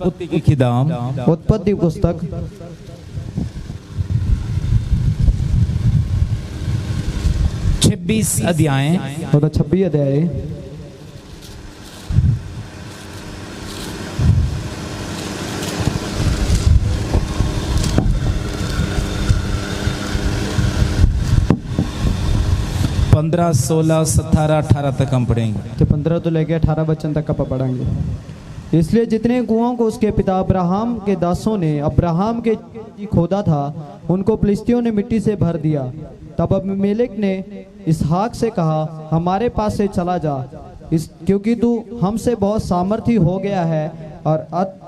उत्पत्ति की किताब उत्पत्ति पुस्तक 26 अध्याय 26 अध्याय 15, 16, 17, 18 तक हम पढ़ेंगे। तो 15 तो लेके 18 वचन तक आप पढ़ेंगे। इसलिए जितने कुओं को उसके पिता अब्राहम के दासों ने अब्राहम के खोदा था, उनको फिलिस्तियों ने मिट्टी से भर दिया। तब अबीमेलेक ने इसहाक से कहा, हमारे पास से चला जा, क्योंकि तू हमसे बहुत सामर्थी हो गया है। और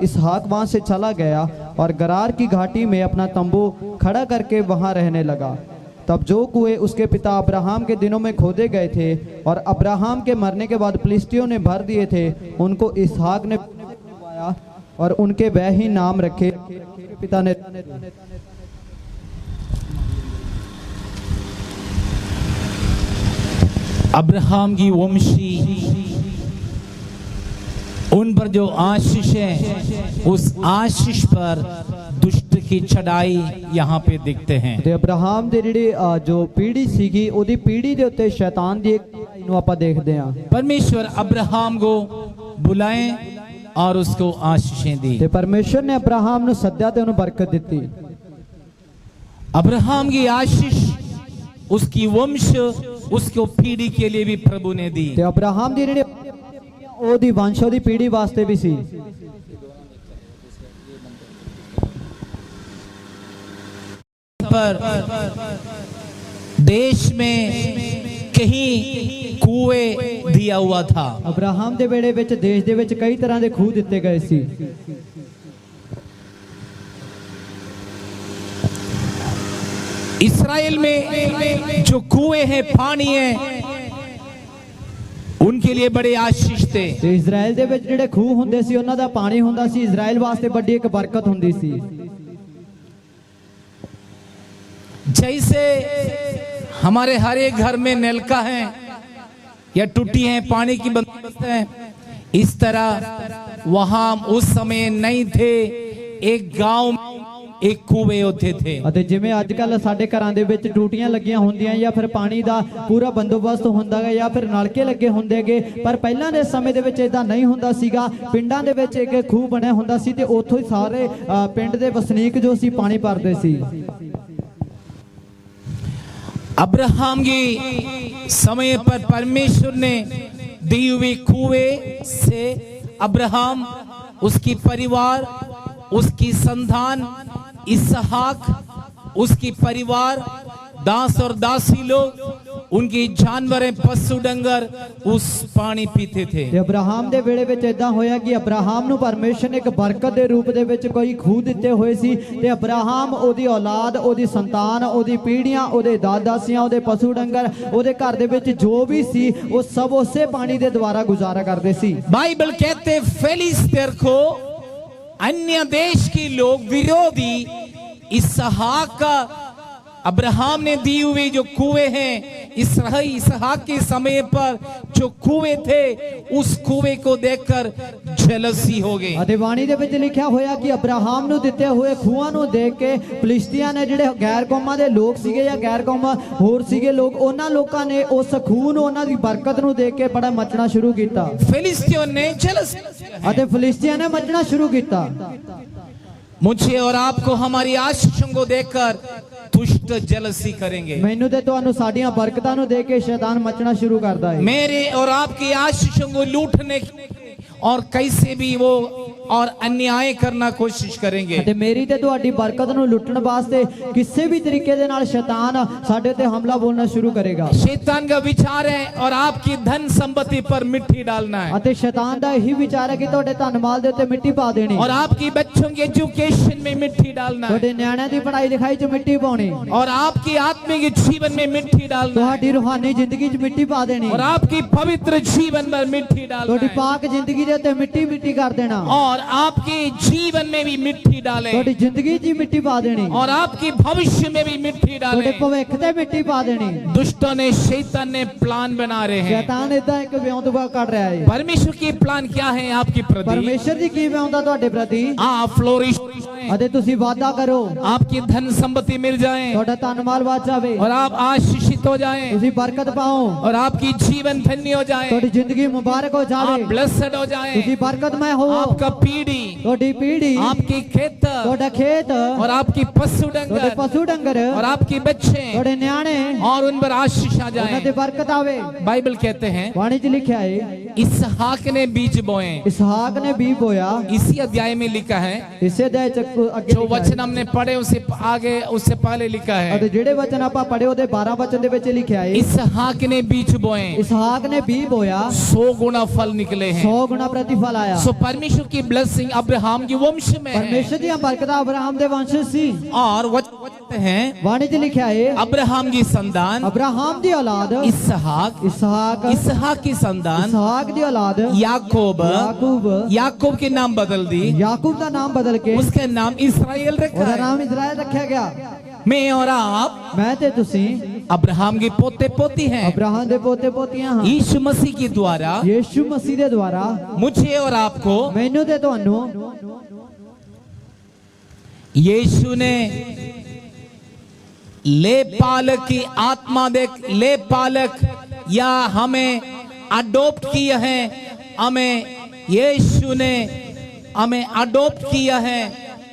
इसहाक वहां से चला गया और गरार की घाटी में अपना तंबू खड़ा करके वहां रहने लगा। तब जो कुएं उसके पिता अब्राहम के दिनों में खोदे गए थे और अब्राहम के मरने के बाद फिलिस्तियों ने भर दिए थे, उनको इसहाक ने पाया और उनके वह ही नाम रखे पिता ने। अब्राहम की वंशी उन पर जो आशीष है, उस आशीष पर दुष्ट की चढ़ाई यहाँ पे दिखते हैं। ते अब्राहम दे जेड़ी जो पीढ़ी सीगी, ओदी पीढ़ी दे उत्ते शैतान दी एक नु आपां देखदे हां। परमेश्वर अब्राहम को बुलाए और उसको आशीषें दी। ते परमेश्वर ने अब्राहम नु सद्या ते उन्हें बरकत दिती। अब्राहम की आशीष उसकी वंश, उसको पीढ़ी के लिए भी प्रभु ने दी। ते अब्राहम दी जेड़ी ओदी वंश ओदी पीढ़ी वास्ते भी सी। पर देश में कहीं कुएं दिया हुआ था। अब्राहम दे बेड़े विच देश दे विच कई तरह दे खूह दिते गए सी। इस्राएल में जो कुएं हैं, पानी है, उनके लिए बड़े आशीष थे। ते इजराइल दे विच जेड़े खूह हुंदे सी, उन्हां दा पानी हुंदा सी, इजराइल वास्ते बड़ी एक बरकत हुंदी सी। जैसे हमारे हर एक घर में नलका है या टूटी है, पानी की बंदोबस्त है, इस तरह वहां उस समय नहीं थे। एक गांव में एक कुएं होते थे। ਅਤੇ ਜਿਵੇਂ ਅੱਜ ਕੱਲ ਸਾਡੇ ਘਰਾਂ ਦੇ ਵਿੱਚ ਟੂਟੀਆਂ ਲੱਗੀਆਂ ਹੁੰਦੀਆਂ ਜਾਂ ਫਿਰ ਪਾਣੀ ਦਾ ਪੂਰਾ ਬੰਦੋਬਸਤ ਹੁੰਦਾ ਹੈ ਜਾਂ ਫਿਰ ਨਲਕੇ ਲੱਗੇ ਹੁੰਦੇਗੇ, ਪਰ ਪਹਿਲਾਂ ਦੇ ਸਮੇਂ ਦੇ ਵਿੱਚ ਇਦਾਂ ਨਹੀਂ ਹੁੰਦਾ ਸੀਗਾ। ਪਿੰਡਾਂ ਦੇ ਵਿੱਚ ਇੱਕ ਖੂਹ ਬਣਿਆ ਹੁੰਦਾ ਸੀ ਤੇ ਉੱਥੋਂ ਹੀ ਸਾਰੇ ਪਿੰਡ ਦੇ ਵਸਨੀਕ ਜੋ ਸੀ ਪਾਣੀ ਭਰਦੇ ਸੀ। अब्राहम की समय पर परमेश्वर ने दी हुई कुएं से अब्राहम, उसकी परिवार, उसकी संतान इसहाक, उसकी परिवार, दास और दासी लोग, उनकी जानवर, पशु डंगर उस पानी पीते थे। ਤੇ ਅਬਰਾਹਮ ਦੇ ਵੇਲੇ ਵਿੱਚ ਇਦਾਂ ਹੋਇਆ ਕਿ ਅਬਰਾਹਮ ਨੂੰ ਪਰਮੇਸ਼ਰ ਨੇ ਇੱਕ ਬਰਕਤ ਦੇ ਰੂਪ ਦੇ ਵਿੱਚ ਕੋਈ ਖੂਹ ਦਿੱਤੇ ਹੋਏ ਸੀ ਤੇ ਅਬਰਾਹਮ, ਉਹਦੀ ਔਲਾਦ, ਉਹਦੀ ਸੰਤਾਨ, ਉਹਦੀ ਪੀੜ੍ਹੀਆਂ, ਉਹਦੇ ਦਾਦਾਸੀਆਂ, ਉਹਦੇ ਪਸ਼ੂ ਡੰਗਰ, ਉਹਦੇ ਘਰ ਦੇ ਵਿੱਚ ਜੋ ਵੀ ਸੀ, ਉਹ ਸਭ ਉਸੇ ਪਾਣੀ ਦੇ ਦੁਆਰਾ ਗੁਜ਼ਾਰਾ ਕਰਦੇ ਸੀ। बाइबल कहते फिलिस्तीर को अन्य देश के लोग विरोधी इसहाक का, अब्राहम ने दी हुई जो कुएं हैं, इसहाक के समय पर जो कुएं थे, उस कुएं को देखकर जेलसी हो गई। ਅਤੇ ਬਾਣੀ ਦੇ ਵਿੱਚ ਲਿਖਿਆ ਹੋਇਆ ਕਿ ਅਬਰਾਹਮ ਨੂੰ ਦਿੱਤੇ ਹੋਏ ਖੂਹਾਂ ਨੂੰ ਦੇਖ ਕੇ ਫਿਲਿਸਤੀਆਂ ਨੇ, ਜਿਹੜੇ ਗੈਰ ਕੌਮਾਂ ਦੇ ਲੋਕ ਸੀਗੇ ਜਾਂ ਗੈਰ ਕੌਮਾਂ ਹੋਰ ਸੀਗੇ ਲੋਕ, ਉਹਨਾਂ ਲੋਕਾਂ ਨੇ ਉਸ ਖੂਹ ਨੂੰ, ਉਹਨਾਂ ਦੀ ਬਰਕਤ ਨੂੰ ਦੇਖ ਕੇ ਬੜਾ ਮੱਚਣਾ ਸ਼ੁਰੂ ਕੀਤਾ। फिलिस्तियों ने जेलसी, ਅਤੇ ਫਿਲਿਸਤੀਆਂ ਨੇ ਮੱਚਣਾ ਸ਼ੁਰੂ ਕੀਤਾ। मुझे और आपको हमारी आशीषों को देखकर दुष्ट जेलसी करेंगे। ਮੈਨੂੰ ਤੇ ਤੁਹਾਨੂੰ ਸਾਡੀਆਂ ਬਰਕਤਾਂ ਨੂੰ ਦੇਖ ਕੇ ਸ਼ੈਤਾਨ ਮੱਚਣਾ ਸ਼ੁਰੂ ਕਰਦਾ ਹੈ। मेरे और आपकी आशीषों को लूटने और कैसे भी वो और अन्याय करना कोशिश करेंगे। ਅਤੇ ਮੇਰੀ ਤੇ ਤੁਹਾਡੀ ਬਰਕਤ ਨੂੰ ਲੁੱਟਣ ਵਾਸਤੇ ਕਿਸੇ ਵੀ ਤਰੀਕੇ ਦੇ ਨਾਲ ਸ਼ੈਤਾਨ ਸਾਡੇ ਤੇ ਹਮਲਾ ਬੋਲਣਾ ਸ਼ੁਰੂ ਕਰੇਗਾ। शैतान का विचार है और आपकी धन संपत्ति पर मिट्टी डालना है, ਅਤੇ ਸ਼ੈਤਾਨ ਦਾ ਇਹੀ ਵਿਚਾਰ ਹੈ ਕਿ ਤੁਹਾਡੇ ਧਨ ਮਾਲ ਦੇ ਉੱਤੇ ਮਿੱਟੀ ਪਾ ਦੇਣੀ, और आपकी बच्चों के एजुकेशन में मिट्टी डालना है, ਤੁਹਾਡੇ ਨਿਆਣਿਆਂ ਦੀ ਪੜ੍ਹਾਈ ਲਿਖਾਈ 'ਚ ਮਿੱਟੀ ਪਾਉਣੀ, और आपकी आत्मिक जीवन में मिट्टी डालना है, ਤੁਹਾਡੀ रूहानी ਜ਼ਿੰਦਗੀ 'ਚ ਮਿੱਟੀ ਪਾ ਦੇਣੀ, और आपकी पवित्र जीवन पर मिट्टी डालना ਤੁਹਾਡੀ है, ਪਾਕ ਜ਼ਿੰਦਗੀ ਦੇ ਉੱਤੇ ਮਿੱਟੀ ਮਿੱਟੀ ਕਰ ਦੇਣਾ। और और आपके जीवन में भी मिट्टी डाले ਤੁਹਾਡੀ ਜ਼ਿੰਦਗੀ 'ਚ ਹੀ ਮਿੱਟੀ ਪਾ ਦੇਣੀ और आपके भविष्य में भी मिट्टी ਤੁਹਾਡੇ डाले ਭਵਿੱਖ ਤੇ ਮਿੱਟੀ ਪਾ ਦੇਣੀ दुष्टों ने शैतान ने प्लान बना रहे हैं ਸ਼ੈਤਾਨ ਇਦਾਂ ਇੱਕ ਵਿਉਂਤਵਾ ਕੱਢ ਰਿਹਾ ਹੈ परमेश्वर की प्लान क्या है आपके प्रति ਪਰਮੇਸ਼ਰ ਦੀ ਕੀ ਵਿਉਂਤਾ ਤੁਹਾਡੇ ਪ੍ਰਤੀ आप फ्लोरिश ਅਤੇ ਤੁਸੀਂ ਵਾਅਦਾ ਕਰੋ आपकी धन संपत्ति मिल जाए ਤੁਹਾਡਾ ਧਨ ਮਾਲ ਵੱਧ ਜਾਵੇ और आप आशीषित हो जाएं ਤੁਸੀਂ ਬਰਕਤ ਪਾਓ और आपकी जीवन धन्य हो जाए ਤੁਹਾਡੀ ਜ਼ਿੰਦਗੀ ਮੁਬਾਰਕ ਹੋ आप ਜਾਵੇ ब्लेस्ड हो जाए ਤੁਸੀਂ ਬਰਕਤਮय ਹੋ आपका पीढ़ी ਤੁਹਾਡੀ ਪੀੜ੍ਹੀ आपकी खेत ਤੁਹਾਡਾ ਖੇਤ और आपकी पशु ਤੁਹਾਡੇ डंगर ਪਸ਼ੂ ਡੰਗਰ और आपके बच्चे ਤੁਹਾਡੇ ਨਿਆਣੇ और उन पर आशीष आ ਉਹਨਾਂ ਤੇ जाए ਬਰਕਤ ਆਵੇ बाइबल कहते हैं ਬਾਣੀ 'ਚ ਲਿਖਿਆ ਹੈ इसहाक ने बीज बोए इसहाक ने बी बोया इसी अध्याय में लिखा है ਇਸੇ ਦੇ ਅੱਗੇ जो ਲਿਖਿਆ वचन हमने पढ़े उससे आगे उससे पहले लिखा ਹੈ है ਅਤੇ ਜਿਹੜੇ ਵਚਨ ਆਪਾਂ ਪੜ੍ਹੇ ਉਹਦੇ 12 ਵਚਨ ਦੇ ਵਿੱਚ ਲਿਖਿਆ ਹੈ इसहाक ने बीज बोए इसहाक ने बी बोया 100 गुना फल निकले हैं 100 ਗੁਣਾ ਪ੍ਰਤੀਫਲ ਆਇਆ सो परमेश्वर की ब्लेसिंग अब्राहम की वंश में है ਪਰਮੇਸ਼ਰ ਦੀਆਂ ਬਰਕਤਾਂ ਅਬਰਾਹਮ ਦੇ ਵੰਸ਼ ਸੀ और वचन है ਬਾਣੀ 'ਚ ਲਿਖਿਆ ਹੈ अब्राहम की संतान ਅਬਰਾਹਮ ਦੀ औलाद इसहाक इसहाक इसहाक की संतान इसहाक ਦੀ औलाद याकूब याकूब याकूब के नाम बदल दी याकूब ਦਾ ਨਾਮ ਬਦਲ ਕੇ उसका नाम इस्राएल रखा ਉਹਦਾ है ਨਾਮ ਇਜ਼ਰਾइल ਰੱਖਿਆ ਗਿਆ मैं और आप ਮੈਂ ਤੇ ਤੁਸੀਂ अब्राहम के पोते पोती हैं ਅਬਰਾਹਮ ਦੇ ਪੋਤੇ ਪੋਤੀਆਂ ਹਾਂ यीशु मसीह के द्वारा ਯੀਸ਼ੂ ਮਸੀਹ ਦੇ ਦੁਆਰਾ मुझे और आपको ਮੈਨੂੰ ਤੇ ਤੁਹਾਨੂੰ यीशु ने ले पालक की आत्मा देख ले पालक या हमें अडॉप्ट किया है हमें यीशु ने हमें अडॉप्ट किया है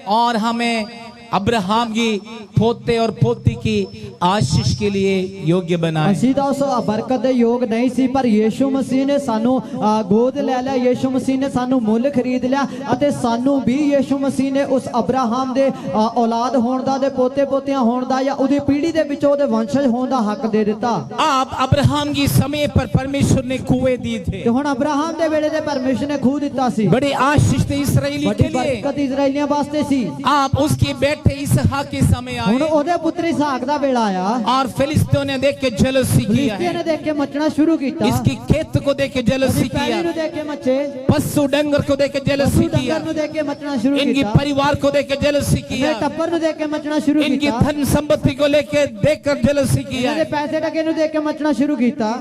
और हमें अब्राहम की पोते और पोती की आशीष के लिए योग्य बनाए ਅਸੀਂ ਤਾਂ ਉਸ ਬਰਕਤ ਦੇ ਯੋਗ ਨਹੀਂ ਸੀ ਪਰ ਯੀਸ਼ੂ ਮਸੀਹ ਨੇ ਸਾਨੂੰ ਗੋਦ ਲੈ ਲਿਆ ਯੀਸ਼ੂ ਮਸੀਹ ਨੇ ਸਾਨੂੰ ਮੁੱਲ ਖਰੀਦ ਲਿਆ ਅਤੇ ਸਾਨੂੰ ਵੀ ਯੀਸ਼ੂ ਮਸੀਹ ਨੇ ਉਸ ਅਬਰਾਹਮ ਦੇ ਔਲਾਦ ਹੋਣ ਦਾ ਤੇ ਪੋਤੇ ਪੋਤੀਆਂ ਹੋਣ ਦਾ ਜਾਂ ਉਹਦੀ ਪੀੜ੍ਹੀ ਦੇ ਵਿੱਚ ਉਹਦੇ ਵੰਸ਼ਜ ਹੋਣ ਦਾ ਹੱਕ ਦੇ ਦਿੱਤਾ आप अब्राहम की समय पर परमेश्वर ने कुएं दी थे ਤੇ ਹੁਣ ਅਬਰਾਹਮ ਦੇ ਵੇਲੇ ਤੇ ਪਰਮੇਸ਼ਰ ਨੇ ਖੂਹ ਦਿੱਤਾ ਸੀ बड़ी आशीष थे इसराइली ਵੱਡੀ के लिए ਬਰਕਤ ਇਜ਼ਰਾਈਲੀਆਂ ਵਾਸਤੇ ਸੀ आप उसके बेटे इसहाक के समय ਹੁਣ आए ਉਹਦੇ ਪੁੱਤਰ ਇਸਹਾਕ ਦਾ ਵੇਲਾ ਆਇਆ और फिलिस्तीनों ने देख के जेलसी किया ਫਿਲਿਸਤੀਆਂ ਨੇ है ਦੇਖ ਕੇ ਮੱਚਣਾ ਸ਼ੁਰੂ ਕੀਤਾ इसकी खेत को देख के जेलसी ਉਹਦੀ ਪੈਲੀ किया ਨੂੰ ਦੇਖ ਕੇ ਮੱਚੇ पशु डंगर को देख के जेलसी ਪਸ਼ੂ किया ਡੰਗਰ ਨੂੰ ਦੇਖ ਕੇ ਮੱਚਣਾ ਸ਼ੁਰੂ इनकी ਕੀਤਾ परिवार को देख के जेलसी ਇਹਨੇ किया ਟੱਬਰ ਨੂੰ ਦੇਖ ਕੇ ਮੱਚਣਾ ਸ਼ੁਰੂ इनकी ਕੀਤਾ धन संपत्ति को लेकर देखकर जेलसी किया ਇਹਨਾਂ ਦੇ है। ਪੈਸੇ ਟਕੇ ਨੂੰ ਦੇਖ ਕੇ ਮੱਚਣਾ ਸ਼ੁਰੂ ਕੀਤਾ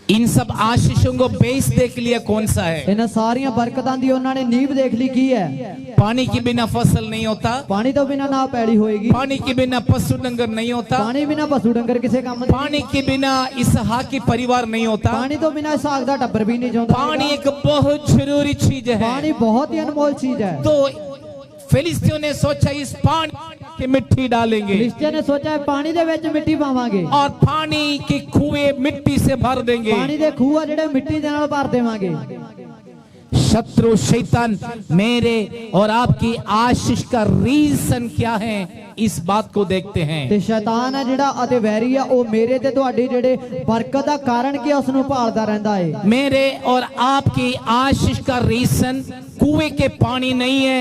इन सब आशीषों को बेचने के लिए कौन सा है ਇਹਨਾਂ ਸਾਰੀਆਂ ਬਰਕਤਾਂ ਦੀ ਉਹਨਾਂ ਨੇ ਨੀਂव ਦੇਖ ਲਈ ਕੀ ਹੈ पानी के बिना फसल नहीं होता ਪਾਣੀ ਤੋਂ ਬਿਨਾ ਨਾ ਪੈੜੀ ਹੋਏਗੀ पानी के बिना पशु डंगर नहीं होता ਪਾਣੀ ਬਿਨਾ ਪਸ਼ੂ ਡੰਗਰ ਕਿਸੇ ਕੰਮ ਦੇ पानी के बिना इसहाक की परिवार नहीं होता ਪਾਣੀ ਤੋਂ ਬਿਨਾ ਇਸਹਾਕ ਦਾ ਟੱਬਰ ਵੀ ਨਹੀਂ ਜਾਂਦਾ पानी एक बहुत जरूरी चीज है ਪਾਣੀ ਬਹੁਤ ਹੀ ਅਨਮੋਲ ਚੀਜ਼ ਹੈ तो फिलिस्तीयों ने सोचा इस पानी की मिट्टी डालेंगे ਫਿਲਿਸਤੀਆਂ ਨੇ ਸੋਚਿਆ ਪਾਣੀ ਦੇ ਵਿੱਚ ਮਿੱਟੀ ਪਾਵਾਂਗੇ और पानी के कुएं मिट्टी से भर देंगे ਪਾਣੀ ਦੇ ਖੂਹ ਆ ਜਿਹੜੇ ਮਿੱਟੀ ਦੇ ਨਾਲ ਭਰ ਦੇਵਾਂਗੇ शत्रु शैतान मेरे और आपकी आशीष का रीजन क्या है इस बात को देखते हैं ਤੇ ਸ਼ੈਤਾਨ ਹੈ ਜਿਹੜਾ ਅਤੇ ਵੈਰੀ ਆ ਉਹ ਮੇਰੇ ਤੇ ਤੁਹਾਡੀ ਜਿਹੜੇ ਬਰਕਤ ਦਾ ਕਾਰਨ ਕੀ ਉਸ ਨੂੰ ਭਾਲਦਾ ਰਹਿੰਦਾ ਏ मेरे और आपकी आशीष का रीजन कुएं के पानी नहीं है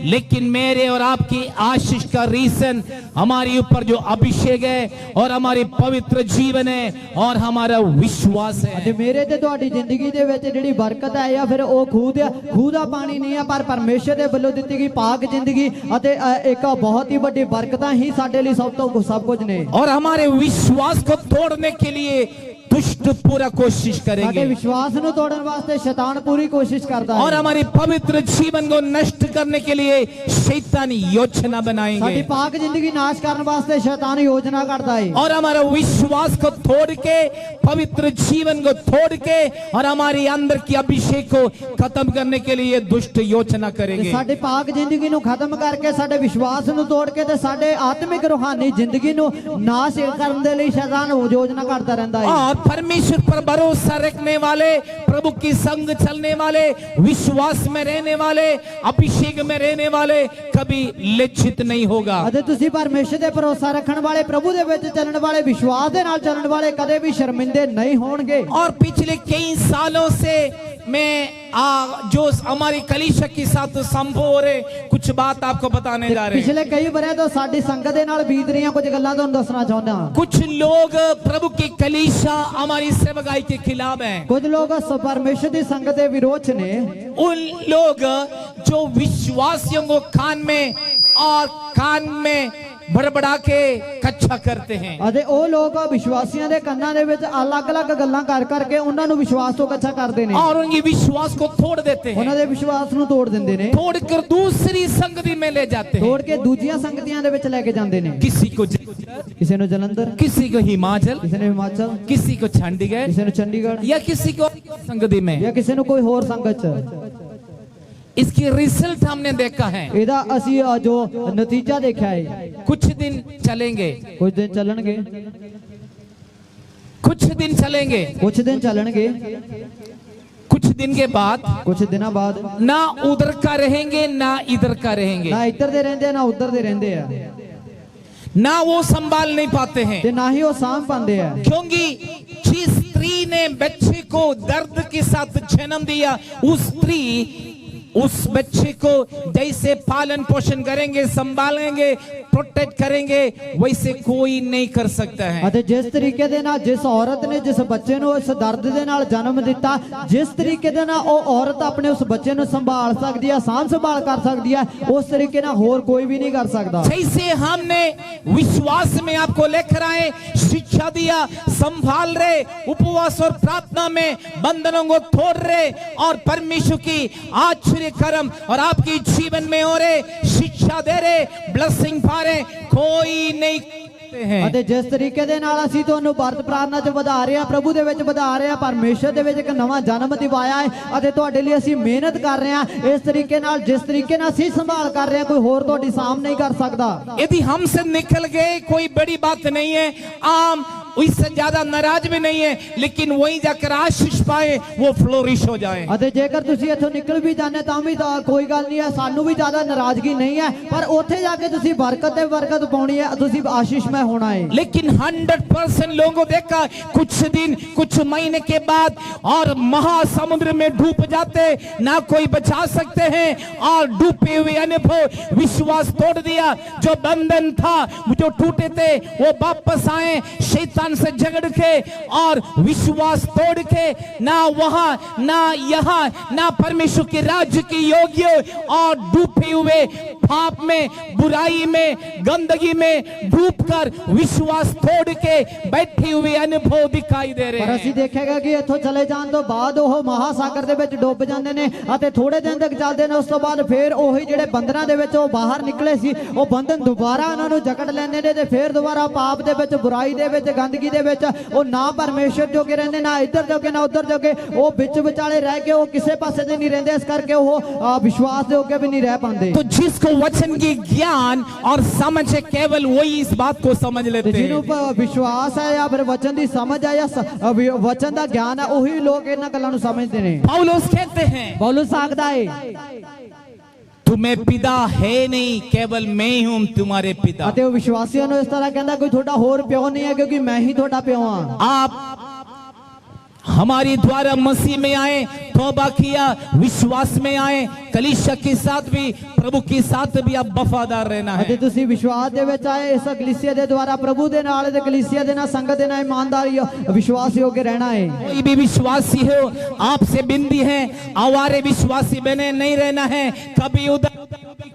लेकिन मेरे और आपकी आशीष का रीजन हमारे ऊपर जो अभिषेक है और हमारी पवित्र जीवन है और हमारा विश्वास है ਅਤੇ ਮੇਰੇ ਤੇ ਤੁਹਾਡੀ ਜ਼ਿੰਦਗੀ ਦੇ ਵਿੱਚ ਜਿਹੜੀ ਬਰਕਤ ਹੈ ਜਾਂ ਫਿਰ ਉਹ ਖੂਹ ਦਾ ਪਾਣੀ ਨਹੀਂ ਆ ਪਰ ਪਰਮੇਸ਼ਰ ਦੇ ਵੱਲੋਂ ਦਿੱਤੀ ਗਈ ਪਾਕ ਜ਼ਿੰਦਗੀ ਅਤੇ ਇੱਕ ਬਹੁਤ ਹੀ ਵੱਡੀ ਬਰਕਤਾਂ ਹੀ ਸਾਡੇ ਲਈ ਸਭ ਕੁਝ ਨੇ और हमारे विश्वास को तोड़ने के लिए दुष्ट पूरा कोशिश ਸਾਡੇ करेंगे ਵਿਸ਼ਵਾਸ ਨੂੰ ਤੋੜਨ ਵਾਸਤੇ ਸ਼ੈਤਾਨ ਪੂਰੀ ਕੋਸ਼ਿਸ਼ ਕਰਦਾ और ਹੈ हमारे पवित्र जीवन को नष्ट करने के लिए शैतान योजना ਸਾਡੀ बनाएंगे ਪਾਕ ਜ਼ਿੰਦਗੀ ਨਾਸ਼ ਕਰਨ ਵਾਸਤੇ ਸ਼ੈਤਾਨ ਯੋਜਨਾ ਕਰਦਾ ਹੈ और हमारे विश्वास को तोड़ के पवित्र जीवन को तोड़ के और हमारे अंदर की अभिषेक को खत्म करने के लिए दुष्ट योजना ਤੇ करेंगे ਸਾਡੇ ਪਾਕ ਜ਼ਿੰਦਗੀ ਨੂੰ ਖਤਮ ਕਰਕੇ ਸਾਡੇ ਵਿਸ਼ਵਾਸ ਨੂੰ ਤੋੜ ਕੇ ਤੇ ਸਾਡੇ ਆਤਮਿਕ ਰੂਹਾਨੀ ਜ਼ਿੰਦਗੀ ਨੂੰ ਨਾਸ਼ ਕਰਨ ਦੇ ਲਈ ਸ਼ੈਤਾਨ ਯੋਜਨਾ ਕਰਦਾ ਰਹਿੰਦਾ ਹੈ और परमेश्वर पर भरोसा रखने वाले प्रभु की संग चलने वाले विश्वास में रहने वाले अभिषेक में रहने वाले कभी लज्जित नहीं होगा ਅਤੇ ਤੁਸੀਂ ਪਰਮੇਸ਼ਰ ਤੇ ਭਰੋਸਾ ਰੱਖਣ ਵਾਲੇ ਪ੍ਰਭੂ ਦੇ ਵਿੱਚ ਚੱਲਣ ਵਾਲੇ ਵਿਸ਼ਵਾਸ ਦੇ ਨਾਲ ਚੱਲਣ ਵਾਲੇ ਕਦੇ ਵੀ ਸ਼ਰਮਿੰਦੇ ਨਹੀਂ ਹੋਣਗੇ और पिछले कई सालों से जो हमारी कलीसिया के साथ संभव हो रहे कुछ बात आपको बताने जा रहे हैं। पिछले कई बरे तो साडी संगत दे नाल बीत रही कुछ गल्लां तुहानूं दसना चाहुंदा हां। कुछ लोग प्रभु की कलीसिया हमारी सेवकाई के खिलाफ हैं। कुछ लोग परमेश्वर की संगत के विरोध च ने। उन लोग जो विश्वासियों को कान में बड़बड़ा के कच्चा करते हैं। अते ओ लोग विश्वासियों दे कन्नां दे विच अलग-अलग गल्लां कर करके उन्हां नूं विश्वास तो कच्चा करदे ने और उनके विश्वास को तोड़ देते हैं। उन्हां दे विश्वास नूं तोड़ दिंदे ने, तोड़कर दूसरी संगति में ले जाते हैं, तोड़ के दूजियां संगतियां दे विच लेके जांदे ने। किसी को किसी नूं जलंधर, किसी को हिमाचल, किसी ने हिमाचल, किसी को चंडीगढ़, किसी नूं चंडीगढ़, या किसी को संगति में, या किसी नूं कोई होर संगत च। इसकी रिजल्ट हमने देखा है। एदा असी जो नतीजा देखा है, कुछ दिन चलेंगे, कुछ दिन चलणगे, कुछ दिन चलेंगे, कुछ दिन चलणगे, कुछ दिन के बाद, कुछ दिनों बाद ना उधर का रहेंगे ना इधर का रहेंगे, ना इधर दे रहंदे ना उधर दे रहंदे आ, ना वो संभाल नहीं पाते हैं, ते ना ही वो साम पांदे आ। क्योंकि जिस स्त्री ने बच्चे को दर्द के साथ जन्म दिया, उस बच्चे को जैसे पालन पोषण करेंगे, संभालेंगे, प्रोटेक्ट करेंगे, वैसे कोई नहीं कर सकता है। अते जिस तरीके दे नाल जिस औरत ने जिस बच्चे नु इस दर्द दे नाल जन्म दिता, जिस तरीके दे नाल ओ औरत अपने उस बच्चे नु संभाल सकदी है, साम संभाल कर सकदी है, उस तरीके नाल होर कोई भी नहीं कर सकता। जैसे हमने विश्वास में आपको लेकर आए, शिक्षा दिया, संभाल रहे, उपवास और प्रार्थना में बंधनों को तोड़ रहे और परमेश्वर की आश्चर्य कर्म और आपकी जीवन में हो रहे, शिक्षा दे रहे, ब्लेसिंग पा रहे, कोई नहीं हैं। अते जिस तरीके दे नाल असीं तुहानूं भारत प्रार्थना च वधा रहे हां, प्रभु दे विच वधा रहे हां, परमेश्वर दे विच एक नवां जन्म दिवाया है अते तुहाडे लई असीं मेहनत कर रहे हां, इस तरीके नाल जिस तरीके नाल असीं संभाल कर रहे हां, कोई होर तुहाडी साम नहीं कर सकदा। यदि हमसे निकल गए कोई बड़ी बात नहीं है, आम इससे ज्यादा नाराज भी नहीं है, लेकिन वहीं जाकर आशीष पाए, वो फ्लोरिश हो जाए। अते जेकर तुसीं इत्थों निकल भी जाने तां भी कोई गल नहीं है, सानू भी ज्यादा नाराजगी नहीं है, पर उत्थे जाके तुसीं बरकत ते बरकत पाउणी है, तुसीं आशीषमय होना है। लेकिन 100% लोगों को देखा कुछ दिन कुछ महीने के बाद और महासमुद्र में डूब जाते, ना कोई बचा सकते हैं और डूबे हुए अनुभव, विश्वास तोड़ दिया, जो बंधन था जो टूटे थे वो वापस आए, शैतान से झगड़ के और विश्वास तोड़ के, ना वहां ना यहां, ना परमेश्वर के राज्य के योग्य और डूबे हुए पाप में, बुराई में, गंदगी में डूबकर विश्वास तोड़ के बैठे हुए अनुभव दिखाई दे रहे हैं। पर ਅਸੀਂ ਦੇਖੇਗਾ ਕਿ ਇੱਥੋਂ ਚਲੇ ਜਾਣ ਤੋਂ ਬਾਅਦ ਉਹ ਮਹਾਸਾਗਰ ਦੇ ਵਿੱਚ ਡੁੱਬ ਜਾਂਦੇ ਨੇ ਅਤੇ ਥੋੜੇ ਦਿਨ ਤੱਕ ਚੱਲਦੇ ਨੇ, ਉਸ ਤੋਂ ਬਾਅਦ ਫੇਰ ਉਹੀ ਜਿਹੜੇ ਬੰਧਨਾਂ ਦੇ ਵਿੱਚ ਉਹ ਬਾਹਰ ਨਿਕਲੇ ਸੀ, ਉਹ ਬੰਧਨ ਦੁਬਾਰਾ ਉਹਨਾਂ ਨੂੰ ਜਕੜ ਲੈਂਦੇ ਨੇ ਤੇ ਫੇਰ ਦੁਬਾਰਾ ਪਾਪ ਦੇ ਵਿੱਚ, ਬੁਰਾਈ ਦੇ ਵਿੱਚ, ਗੰਦਗੀ ਦੇ ਵਿੱਚ ਉਹ ਨਾ ਪਰਮੇਸ਼ਰ ਜੋਗੇ ਰਹਿੰਦੇ, ਨਾ ਇੱਧਰ ਜੋਗੇ ਨਾ ਉੱਧਰ ਜੋਗੇ, ਉਹ ਵਿੱਚ ਵਿਚਾਲੇ ਰਹਿ ਕੇ ਉਹ ਕਿਸੇ ਪਾਸੇ ਦੇ ਨਹੀਂ ਰਹਿੰਦੇ, ਇਸ ਕਰਕੇ ਉਹ ਵਿਸ਼ਵਾਸ ਦੇ ਅੱਗੇ ਵੀ नहीं रह पाते। तो जिसको वचन की ज्ञान और समझ है, केवल वही इस बात को समझ लेते हैं। जिन्होंने विश्वास है या फिर वचन की समझ है या वचन का ज्ञान है, वही लोग इन्हां गल्लां नूं समझते हैं। पौलुस कहते हैं, पौलुस आखदा है, तुम्हें पिता है नहीं, केवल मैं हूं तुम्हारे पिता। अते वो विश्वासियों नूं इस तरह कहंदा, कोई थोड़ा होर प्यो नहीं है, क्योंकि मैं ही थोड़ा प्यो हां। आप हमारी द्वारा मसीह में आए, तौबा किया, विश्वास में आए, कलीसिया के साथ भी, प्रभु के साथ भी आप वफादार रहना है। अते तुसी विश्वास दे विच आए, इस कलीसिया दे द्वारा प्रभु दे नाल ते कलीसिया दे नाल संगत दे नाल ईमानदारी विश्वास योग्य रहना है। कोई भी विश्वासी हो, आपसे बिंदी है, आवारे विश्वासी बने नहीं रहना है, कभी उधर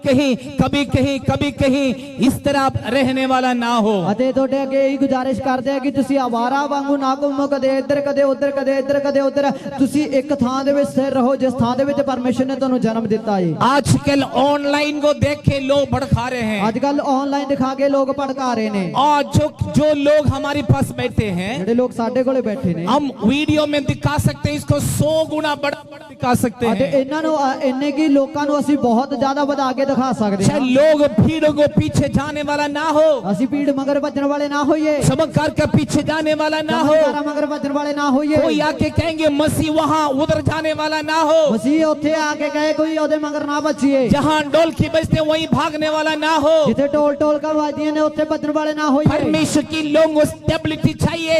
कहीं, कभी कहीं, कभी कहीं, इस तरह रहने वाला ना हो। अते तोड़े अगे यही गुजारिश करते हैं कि तुसी आवारा वांगू ना घूमो, कदे इधर कदे उधर, कदे इधर कदे उधर, तुसी एक थां दे विच स्थिर रहो जिस थां दे विच परमेश्वर ने तुहानू जन्म दिता है। आजकल ऑनलाइन को देख के लोग भड़का रहे हैं, आजकल ऑनलाइन दिखा के लोग भड़का रहे हैं, और जो लोग हमारे पास बैठे हैं, जेडे लोग साडे कोले बैठे ने, हम वीडियो में दिखा सकते हैं, इसको 100 गुना बड़ा दिखा सकते हैं। अते इन्हां नू इन्ने की लोकां नू असीं बहुत ज्यादा वधा के दिखा सकते हैं। लोग भीड़ को पीछे जाने वाला ना हो, असीं भीड़ मगर भजन वाले ना होइए, चमत्कार के पीछे जाने वाला ना हो, मगर भजन वाले ना होइए। कोई आके कहेंगे मसीह वहां उधर जाने वाला ना हो, मसीह उत्थे आके कहे कोई ओदे मगर ना बचिए, जहां ढोल की बजते वहीं भागने वाला ना हो, जिथे टोल टोल का वादियां ने उत्थे भजन वाले ना होइए। परमेश्वर की लोगों को स्टेबिलिटी चाहिए,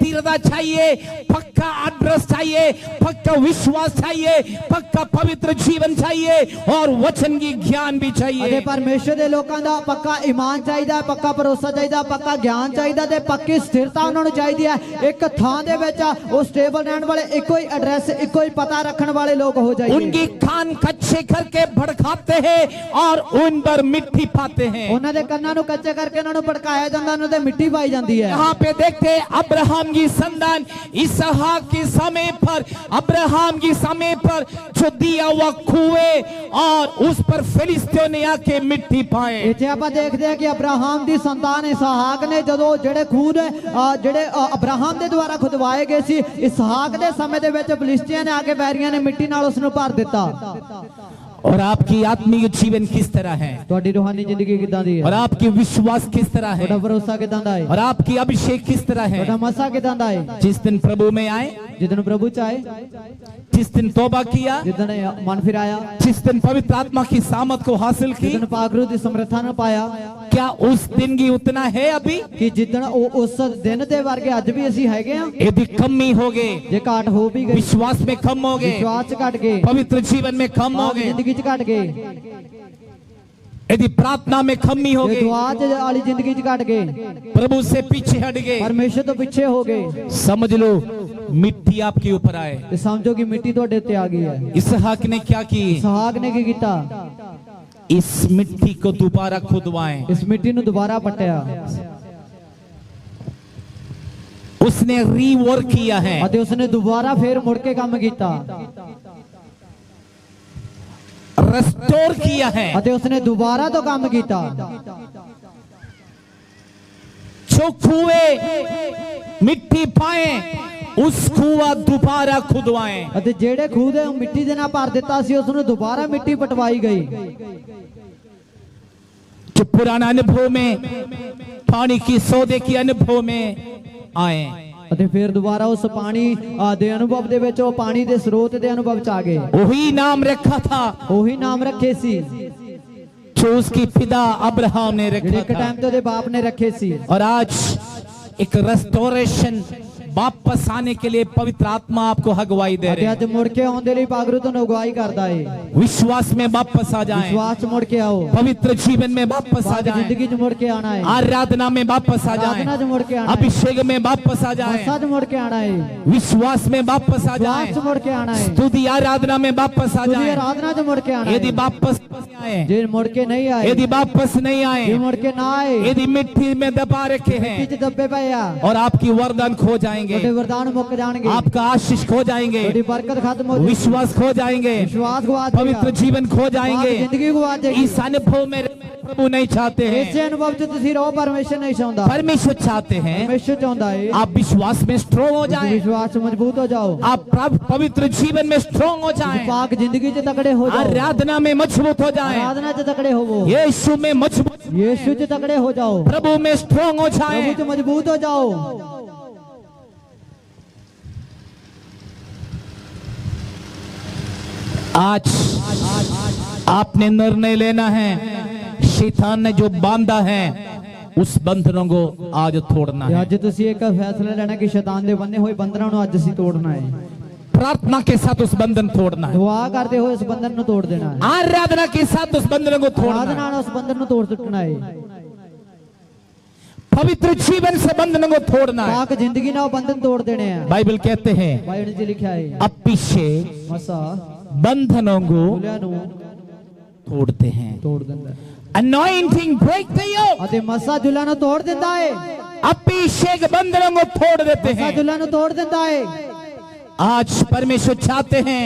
स्थिरता चाहिए, पक्का एड्रेस चाहिए, पक्का विश्वास चाहिए, पक्का पवित्र जीवन चाहिए और वचन की ज्ञान भी ਅਤੇ चाहिए। ਪਰਮੇਸ਼ਰ ਦੇ ਲੋਕਾਂ ਦਾ ਪੱਕਾ ਈਮਾਨ ਚਾਹੀਦਾ, ਪੱਕਾ ਭਰੋਸਾ ਚਾਹੀਦਾ, ਪੱਕਾ ਗਿਆਨ ਚਾਹੀਦਾ ਤੇ ਪੱਕੀ ਸਥਿਰਤਾ ਉਹਨਾਂ ਨੂੰ ਚਾਹੀਦੀ ਹੈ। ਇੱਕ ਥਾਂ ਦੇ ਵਿੱਚ ਉਹ ਸਟੇਬਲ ਰਹਿਣ ਵਾਲੇ, ਇੱਕੋ ਹੀ ਐਡਰੈਸ, ਇੱਕੋ ਹੀ ਪਤਾ ਰੱਖਣ ਵਾਲੇ ਲੋਕ ਹੋ ਜਾਈਏ। उनकी कान कच्चे करके भड़काते हैं और उन पर मिट्टी पाते हैं। ਉਹਨਾਂ ਦੇ ਕੰਨਾਂ ਨੂੰ ਕੱਚੇ ਕਰਕੇ ਉਹਨਾਂ ਨੂੰ ਭੜਕਾਇਆ ਜਾਂਦਾ, ਉਹਨਾਂ ਤੇ ਮਿੱਟੀ ਪਾਈ ਜਾਂਦੀ ਹੈ। यहाँ पे देखते हैं अब्राहम की संतान इसहाक के समय पर, अब्राहम के समय पर जो दिया हुआ कुएं और उस पर फिलिस्तीयों ने आके मिट्टी पाए। ਇੱਥੇ ਆਪਾਂ ਦੇਖਦੇ ਹਾਂ ਕਿ ਅਬਰਾਹਮ ਦੀ ਸੰਤਾਨ ਇਸਹਾਕ ਨੇ ਜਦੋਂ ਜਿਹੜੇ ਖੂਹ ਨੇ ਜਿਹੜੇ ਅਬਰਾਹਮ ਦੇ ਦੁਆਰਾ ਖੁਦਵਾਏ ਗਏ ਸੀ, ਇਸਹਾਕ ਦੇ ਸਮੇਂ ਦੇ ਵਿੱਚ ਫਿਲਿਸਤੀਆਂ ਨੇ ਆ ਕੇ ਵੈਰੀਆਂ ਨੇ ਮਿੱਟੀ ਨਾਲ ਉਸ ਨੂੰ ਭਰ ਦਿੱਤਾ। और आपकी आत्मिक जीवन किस तरह है, ਤੁਹਾਡੀ ਰੂਹਾਨੀ ਜ਼ਿੰਦਗੀ ਕਿਦਾਂ ਦੀ ਹੈ, और आपकी विश्वास किस तरह है, ਤੁਹਾਡਾ ਭਰੋਸਾ ਕਿਦਾਂ ਦਾ ਹੈ, और आपकी अभिषेक किस तरह है। ਤੁਹਾਡਾ ਮਸਾ ਕਿਦਾਂ ਦਾ ਹੈ। जिस दिन प्रभु में आए, ਜਿੱਦਣ ਪ੍ਰਭੂ ਚਾਹੇ, जिस दिन तौबा किया, ਜਿੱਦਣ ਮਨ ਫਿਰਾਇਆ, जिस दिन पवित्र आत्मा की सामर्थ को हासिल की, ਜਿੱਦਣ ਪਾਕ ਰੂਹ ਦੀ ਸਮਰੱਥਾ ਨੂੰ ਪਾਇਆ, क्या उस दिन की उतना है अभी? ਕਿ ਜਿੱਦਣ ਉਹ ਉਸ ਦਿਨ ਦੇ ਵਰਗੇ ਅੱਜ ਵੀ ਅਸੀਂ ਹੈਗੇ ਆ। यदि कमी हो गए, ਜੇ ਘਾਟ ਹੋ ਵੀ ਗਈ, विश्वास में कम हो गए, ਵਿਸ਼ਵਾਸ ਚ ਘਟ ਗਏ, पवित्र जीवन में कम हो ਪਾਕ गए, ਜ਼ਿੰਦਗੀ ਚ ਘਟ ਗਏ, यदि प्रार्थना में कमी हो ਜੇ गई, ਦੁਆ ਚ ਵਾਲੀ ਜ਼ਿੰਦਗੀ ਚ ਘਟ ਗਏ, प्रभु से पीछे हट गए, ਪਰਮੇਸ਼ਰ ਤੋਂ ਪਿੱਛੇ ਹੋ ਗਏ, समझ लो मिट्टी आपके ऊपर आए। ਤੇ ਸਮਝੋ ਕਿ ਮਿੱਟੀ ਤੁਹਾਡੇ ਉੱਤੇ ਆ ਗਈ ਹੈ। इसहाक ने क्या की? ਇਸਹਾਕ ਨੇ ਕੀ ਕੀਤਾ? इस मिट्टी को दोबारा खुदवाएं। ਇਸ ਮਿੱਟੀ ਨੂੰ ਦੁਬਾਰਾ ਪੱਟਿਆ उसने रीवर्क किया है, ਅਤੇ ਉਸਨੇ ਦੁਬਾਰਾ ਫੇਰ ਮੁੜ ਕੇ ਕੰਮ ਕੀਤਾ रेस्टोर किया है। ਅਤੇ ਉਸਨੇ ਦੁਬਾਰਾ ਤੋਂ ਕੰਮ ਕੀਤਾ। जो कुएं मिट्टी पाए उस कुआ दोबारा खुदवाएं। ਅਤੇ ਜਿਹੜੇ ਖੂਹ ਦੇ ਮਿੱਟੀ ਦੇ ਨਾਲ ਭਰ ਦਿੱਤਾ ਸੀ, ਉਸ ਨੂੰ ਦੁਬਾਰਾ ਮਿੱਟੀ ਪਟਵਾਈ ਗਈ। जो पुराना अनुभव में, पानी की सौदे के अनुभव में आए, ਅਤੇ ਫਿਰ ਦੁਬਾਰਾ ਉਸ ਪਾਣੀ ਦੇ ਅਨੁਭਵ ਦੇ ਵਿੱਚ, ਉਹ ਪਾਣੀ ਦੇ ਸਰੋਤ ਦੇ ਅਨੁਭਵ ਚ ਆ ਗਏ। वही नाम रखा था ਉਹੀ ਨਾਮ ਰੱਖੇ ਸੀ जो उसकी पिता अब्राहम ने ਜਿਹੜੇ रखा ਇੱਕ था। ਟਾਈਮ ਤੇ ਉਹਦੇ ਬਾਪ ਨੇ ਰੱਖੇ ਸੀ। और आज एक रेस्टोरेशन वापस आने के लिए पवित्र आत्मा आपको अगुवाई दे ਅਤੇ रहे ਅੱਜ हैं। ਮੁੜ ਕੇ ਆਉਣ ਦੇ ਲਈ ਪਾਕ ਰੂਹ ਤੁਹਾਨੂੰ ਅਗਵਾਈ ਕਰਦਾ ਏ। विश्वास में वापस आ जाएं, ਵਿਸ਼ਵਾਸ ਚ ਮੁੜ ਕੇ ਆਓ, पवित्र जीवन में वापस आ ਪਾਕ जाएं, ਜ਼ਿੰਦਗੀ ਚ ਮੁੜ ਕੇ ਆਣਾ ਏ, आराधना में वापस आ ਆਰਾਧਨਾ ਚ जाएं, ਮੁੜ ਕੇ ਆਣਾ ਏ, अभिषेक में वापस आ जाएं, ਮੱਸਾ ਚ ਮੁੜ ਕੇ ਆਣਾ ਏ, विश्वास में वापस आ ਵਿਸ਼ਵਾਸ ਚ जाएं, ਮੁੜ ਕੇ ਆਣਾ ਏ, स्तुति आराधना में वापस आ ਤੁਝੀ जाएं। ਆਰਾਧਨਾ ਚ ਮੁੜ ਕੇ ਆਣਾ यदि ਏ। वापस नहीं आए, ਜੇ ਮੁੜ ਕੇ ਨਹੀਂ ਆਏ, यदि वापस नहीं ਜੇ आए, ਮੁੜ ਕੇ ਨਾ ਆਏ, यदि मिट्टी में दबा रखे हैं ਮਿੱਟੀ ਚ ਦੱਬੇ ਪਏ ਆ, और आपकी वरदान खो जाएंगे, ਤੁਹਾਡੇ ਵਰਦਾਨ ਮੁੱਕ ਜਾਣਗੇ, आपका आशीष खो जाएंगे, ਤੁਹਾਡੀ बरकत खत्म हो जाएगी, विश्वास खो जाएंगे, विश्वास गवा पवित्र जीवन खो जाएंगे। जिंदगी गवा जाएगी। इस अनुभव में प्रभु नहीं चाहते इस हैं, अनुभव च तुसी रहो, परमेश्वर नहीं चाहता, परमेश्वर चाहते हैं परमेश्वर चाहता है आप विश्वास में स्ट्रोंग हो तुसी जाएं, विश्वास च मजबूत हो जाओ, आप पवित्र जीवन में स्ट्रोंग हो जाएं, पाक जिंदगी च तकड़े हो जाओ, आराधना में मजबूत हो जाएं, आराधना च तकड़े होवो, यीशु में मजबूत, यीशु च तकड़े हो जाओ, प्रभु में स्ट्रोंग हो प्रभु जाएं। च मजबूत हो जाओ। आज आपने निर्णय लेना है, शैतान ने जो बांधा है उस बंधनों को आज तोड़ना ਤੇ है। ਅੱਜ ਤੁਸੀਂ ਇੱਕ ਫੈਸਲਾ ਲੈਣਾ ਕਿ ਸ਼ੈਤਾਨ ਦੇ ਬੰਨੇ ਹੋਏ ਬੰਧਨਾਂ ਨੂੰ ਅੱਜ ਅਸੀਂ ਤੋੜਨਾ ਹੈ। प्रार्थना के साथ उस बंधन तोड़ना है, ਦੁਆ ਕਰਦੇ ਹੋਏ ਉਸ ਬੰਧਨ ਨੂੰ ਤੋੜ ਦੇਣਾ ਹੈ, आराधना के साथ उस बंधन को तोड़ना ਆਰਾਧਨਾ है, ਨਾਲ ਉਸ ਬੰਧਨ ਨੂੰ ਤੋੜ ਸੁੱਟਣਾ ਹੈ, पवित्र जीवन से बंधनों को तोड़ना है। ਪਾਕ ਜ਼ਿੰਦਗੀ ਨਾਲ ਉਹ ਬੰਧਨ ਤੋੜ ਦੇਣੇ ਆ। बाइबल कहते हैं ਬਾਈਬਲ 'ਚ ਲਿਖਿਆ ਹੈ, अब पीछे ਮਸਾ बंधनों को ਦੁਲਿਆਂ ਨੂੰ तोड़ते हैं। ਤੋੜ ਦਿੰਦਾ ਹੈ, अनॉइंटिंग ब्रेक द योक, ਅਤੇ ਮਸਾ ਜੁਲਾਂ ਨੂੰ ਤੋੜ ਦਿੰਦਾ ਹੈ, अभिषेक बंधनों को तोड़ देते ਮਸਾ हैं। ਜੁਲਾਂ ਨੂੰ ਤੋੜ ਦਿੰਦਾ ਹੈ। आज परमेश्वर चाहते हैं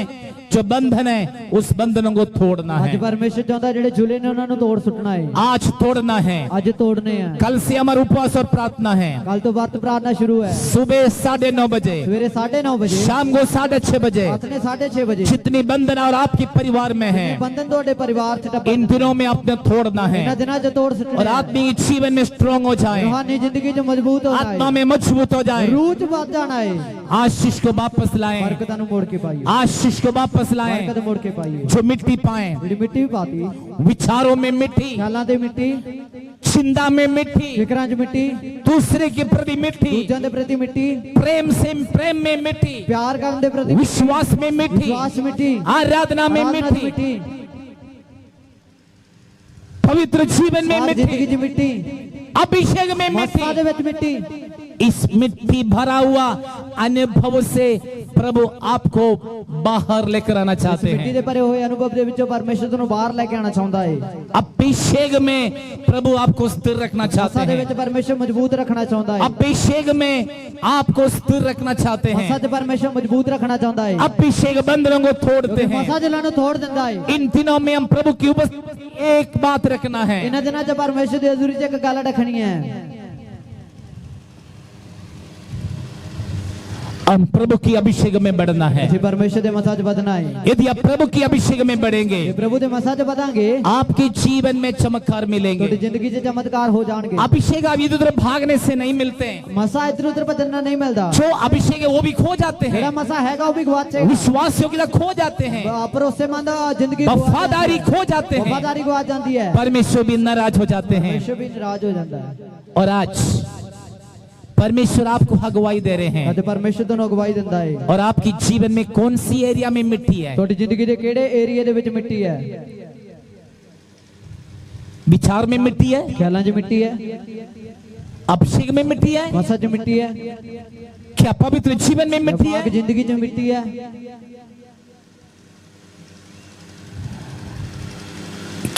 जो बंधन है उस बंधनों को तोड़ना ਅੱਜ है, ਪਰਮੇਸ਼ਰ ਚਾਹੁੰਦਾ ਜਿਹੜੇ ਜੁਲੇ ਨੇ ਉਹਨਾਂ ਨੂੰ ਤੋੜ ਸੁੱਟਣਾ ਹੈ, आज तोड़ना है। ਅੱਜ ਤੋੜਨੇ ਆ। कल से हमारा उपवास और प्रार्थना है, ਕੱਲ ਤੋਂ ਵਰਤ ਪ੍ਰਾਰਥਨਾ ਸ਼ੁਰੂ ਹੈ, सुबह 9:30 बजे, ਸਵੇਰੇ 9:30 ਵਜੇ, शाम को 6:30 बजे। ਰਾਤ ਨੇ 6:30 ਵਜੇ। जितनी बंधन और आपके परिवार में है ਬੰਧਨ ਤੁਹਾਡੇ ਪਰਿਵਾਰ 'ਚ ਟੱਪੇ, इन दिनों में आपने तोड़ना है ਇਹਨਾਂ ਦਿਨਾਂ 'ਚ ਤੋੜ और ਸੁੱਟਣੇ ਆ। आत्मिक जीवन में स्ट्रांग हो जाए, रूहानी जिंदगी 'ਚ ਮਜ਼ਬੂਤ ਹੋਣਾ आत्मा ਹੈ, में मजबूत हो जाए, रूह 'ਚ ਵੱਧ ਜਾਣਾ ਹੈ, आशीष को वापस लाएं, ਬਰਕਤਾਂ ਨੂੰ ਮੋੜ ਕੇ ਪਾਈਏ, आशीष को वापस लाएं, ਬਰਕਤ ਮੋੜ ਕੇ ਪਾਈਏ। जो मिट्टी पाए, ਜਿਹੜੀ ਮਿੱਟੀ ਵੀ ਪਾਤੀ, विचारों में मिट्टी, ਖਿਆਲਾਂ ਤੇ ਮਿੱਟੀ, चिंता में मिट्टी, ਫਿਕਰਾਂ 'ਚ ਮਿੱਟੀ, दूसरे के प्रति मिट्टी, ਦੂਜਿਆਂ ਦੇ ਪ੍ਰਤੀ ਮਿੱਟੀ, प्रेम से प्रेम में मिट्टी, ਪਿਆਰ ਕਰਨ ਦੇ ਪ੍ਰਤੀ विश्वास में मिट्टी, ਵਿਸ਼ਵਾਸ ਮਿੱਟੀ, आराधना में ਆਰਾਧਨਾ ਦੀ मिट्टी, ਮਿੱਟੀ, पवित्र जीवन में ਸਾਰੀ ਜ਼ਿੰਦਗੀ मिट्टी, 'ਚ ਮਿੱਟੀ, अभिषेक में ਮੱਸਾ मिट्टी। ਦੇ ਵਿੱਚ ਮਿੱਟੀ। इस मिट्टी भरा हुआ अनुभव से प्रभु आपको बाहर लेकर आना चाहते ਮਿੱਟੀ हैं। ਦੇ ਭਰੇ ਹੋਏ ਅਨੁਭਵ ਦੇ ਵਿੱਚੋਂ ਪਰਮੇਸ਼ਰ ਤੁਹਾਨੂੰ ਬਾਹਰ ਲੈ ਕੇ ਆਉਣਾ ਚਾਹੁੰਦਾ ਹੈ। अभिषेक में प्रभु आपको स्थिर रखना चाहते ਮੱਸਾ ਦੇ हैं। ਵਿੱਚ ਪਰਮੇਸ਼ਰ ਮਜ਼ਬੂਤ ਰੱਖਣਾ ਚਾਹੁੰਦਾ ਹੈ। अभिषेक में आपको स्थिर रखना चाहते ਮੱਸਾ हैं। 'ਚ ਪਰਮੇਸ਼ਰ ਮਜ਼ਬੂਤ ਰੱਖਣਾ ਚਾਹੁੰਦਾ ਹੈ। अभिषेक बंधनों को तोड़ते हैं। ਮੱਸਾ ਜਿਹਨਾਂ ਨੂੰ ਤੋੜ ਦਿੰਦਾ ਹੈ। इन दिनों में हम प्रभु की उपस्थिति में एक बात रखना है, ਇਹਨਾਂ ਦਿਨਾਂ 'ਚ ਪਰਮੇਸ਼ਰ ਦੀ ਹਜ਼ੂਰੀ 'ਚ ਇੱਕ ਗੱਲ ਰੱਖਣੀ ਹੈ। हम प्रभु की अभिषेक में बढ़ना है। ਅਸੀਂ ਪਰਮੇਸ਼ਰ ਦੇ ਮੱਸਾ 'ਚ ਵਧਣਾ ਹੈ। यदि आप प्रभु की अभिषेक में बढ़ेंगे, ਜੇ ਪ੍ਰਭੂ ਦੇ ਮੱਸਾ 'ਚ ਵਧਾਂਗੇ आपके जीवन में चमत्कार ਤੁਹਾਡੀ मिलेंगे। ਜ਼ਿੰਦਗੀ 'ਚ ਚਮਤਕਾਰ ਹੋ ਜਾਣਗੇ। अभिषेक आप इधर उधर भागने से नहीं मिलते हैं। ਮੱਸਾ ਇੱਧਰ ਉੱਧਰ ਭੱਜਣ ਨਾਲ ਨਹੀਂ ਮਿਲਦਾ। जो अभिषेक है वो भी खो जाते ਜਿਹੜਾ हैं, ਮੱਸਾ ਹੈਗਾ ਉਹ ਵੀ ਗਵਾਚੇਗਾ। विश्वास योग्यता खो जाते हैं, ਭਰੋਸੇਮੰਦ ਜ਼ਿੰਦਗੀ ਗਵਾ ਜਾਂਦੀ वफादारी ਹੈ। खो जाते हैं, ਵਫਾਦਾਰੀ ਗਵਾ ਜਾਂਦੀ ਹੈ। परमेश्वर भी नाराज हो जाते हैं। ਪਰਮੇਸ਼ਰ ਵੀ ਨਾਰਾਜ਼ ਹੋ ਜਾਂਦਾ ਹੈ। और आज परमेश्वर आपको अगुवाई दे रहे हैं। ਅਤੇ ਪਰਮੇਸ਼ਰ ਤੁਹਾਨੂੰ ਅਗਵਾਈ ਦਿੰਦਾ ਹੈ। और आपकी जीवन में कौन सी एरिया में मिट्टी है? ਤੁਹਾਡੀ ਜ਼ਿੰਦਗੀ ਦੇ ਕਿਹੜੇ ਏਰੀਆ ਦੇ ਵਿੱਚ ਮਿੱਟੀ ਹੈ? विचार में मिट्टी है, ਖਿਆਲਾਂ 'ਚ ਮਿੱਟੀ ਹੈ, अभिषेक में मिट्टी है, ਮੱਸਾ 'ਚ ਮਿੱਟੀ ਹੈ, क्या पवित्र जीवन में मिट्टी ਪਾਕ है? ਜ਼ਿੰਦਗੀ 'ਚ ਮਿੱਟੀ ਹੈ।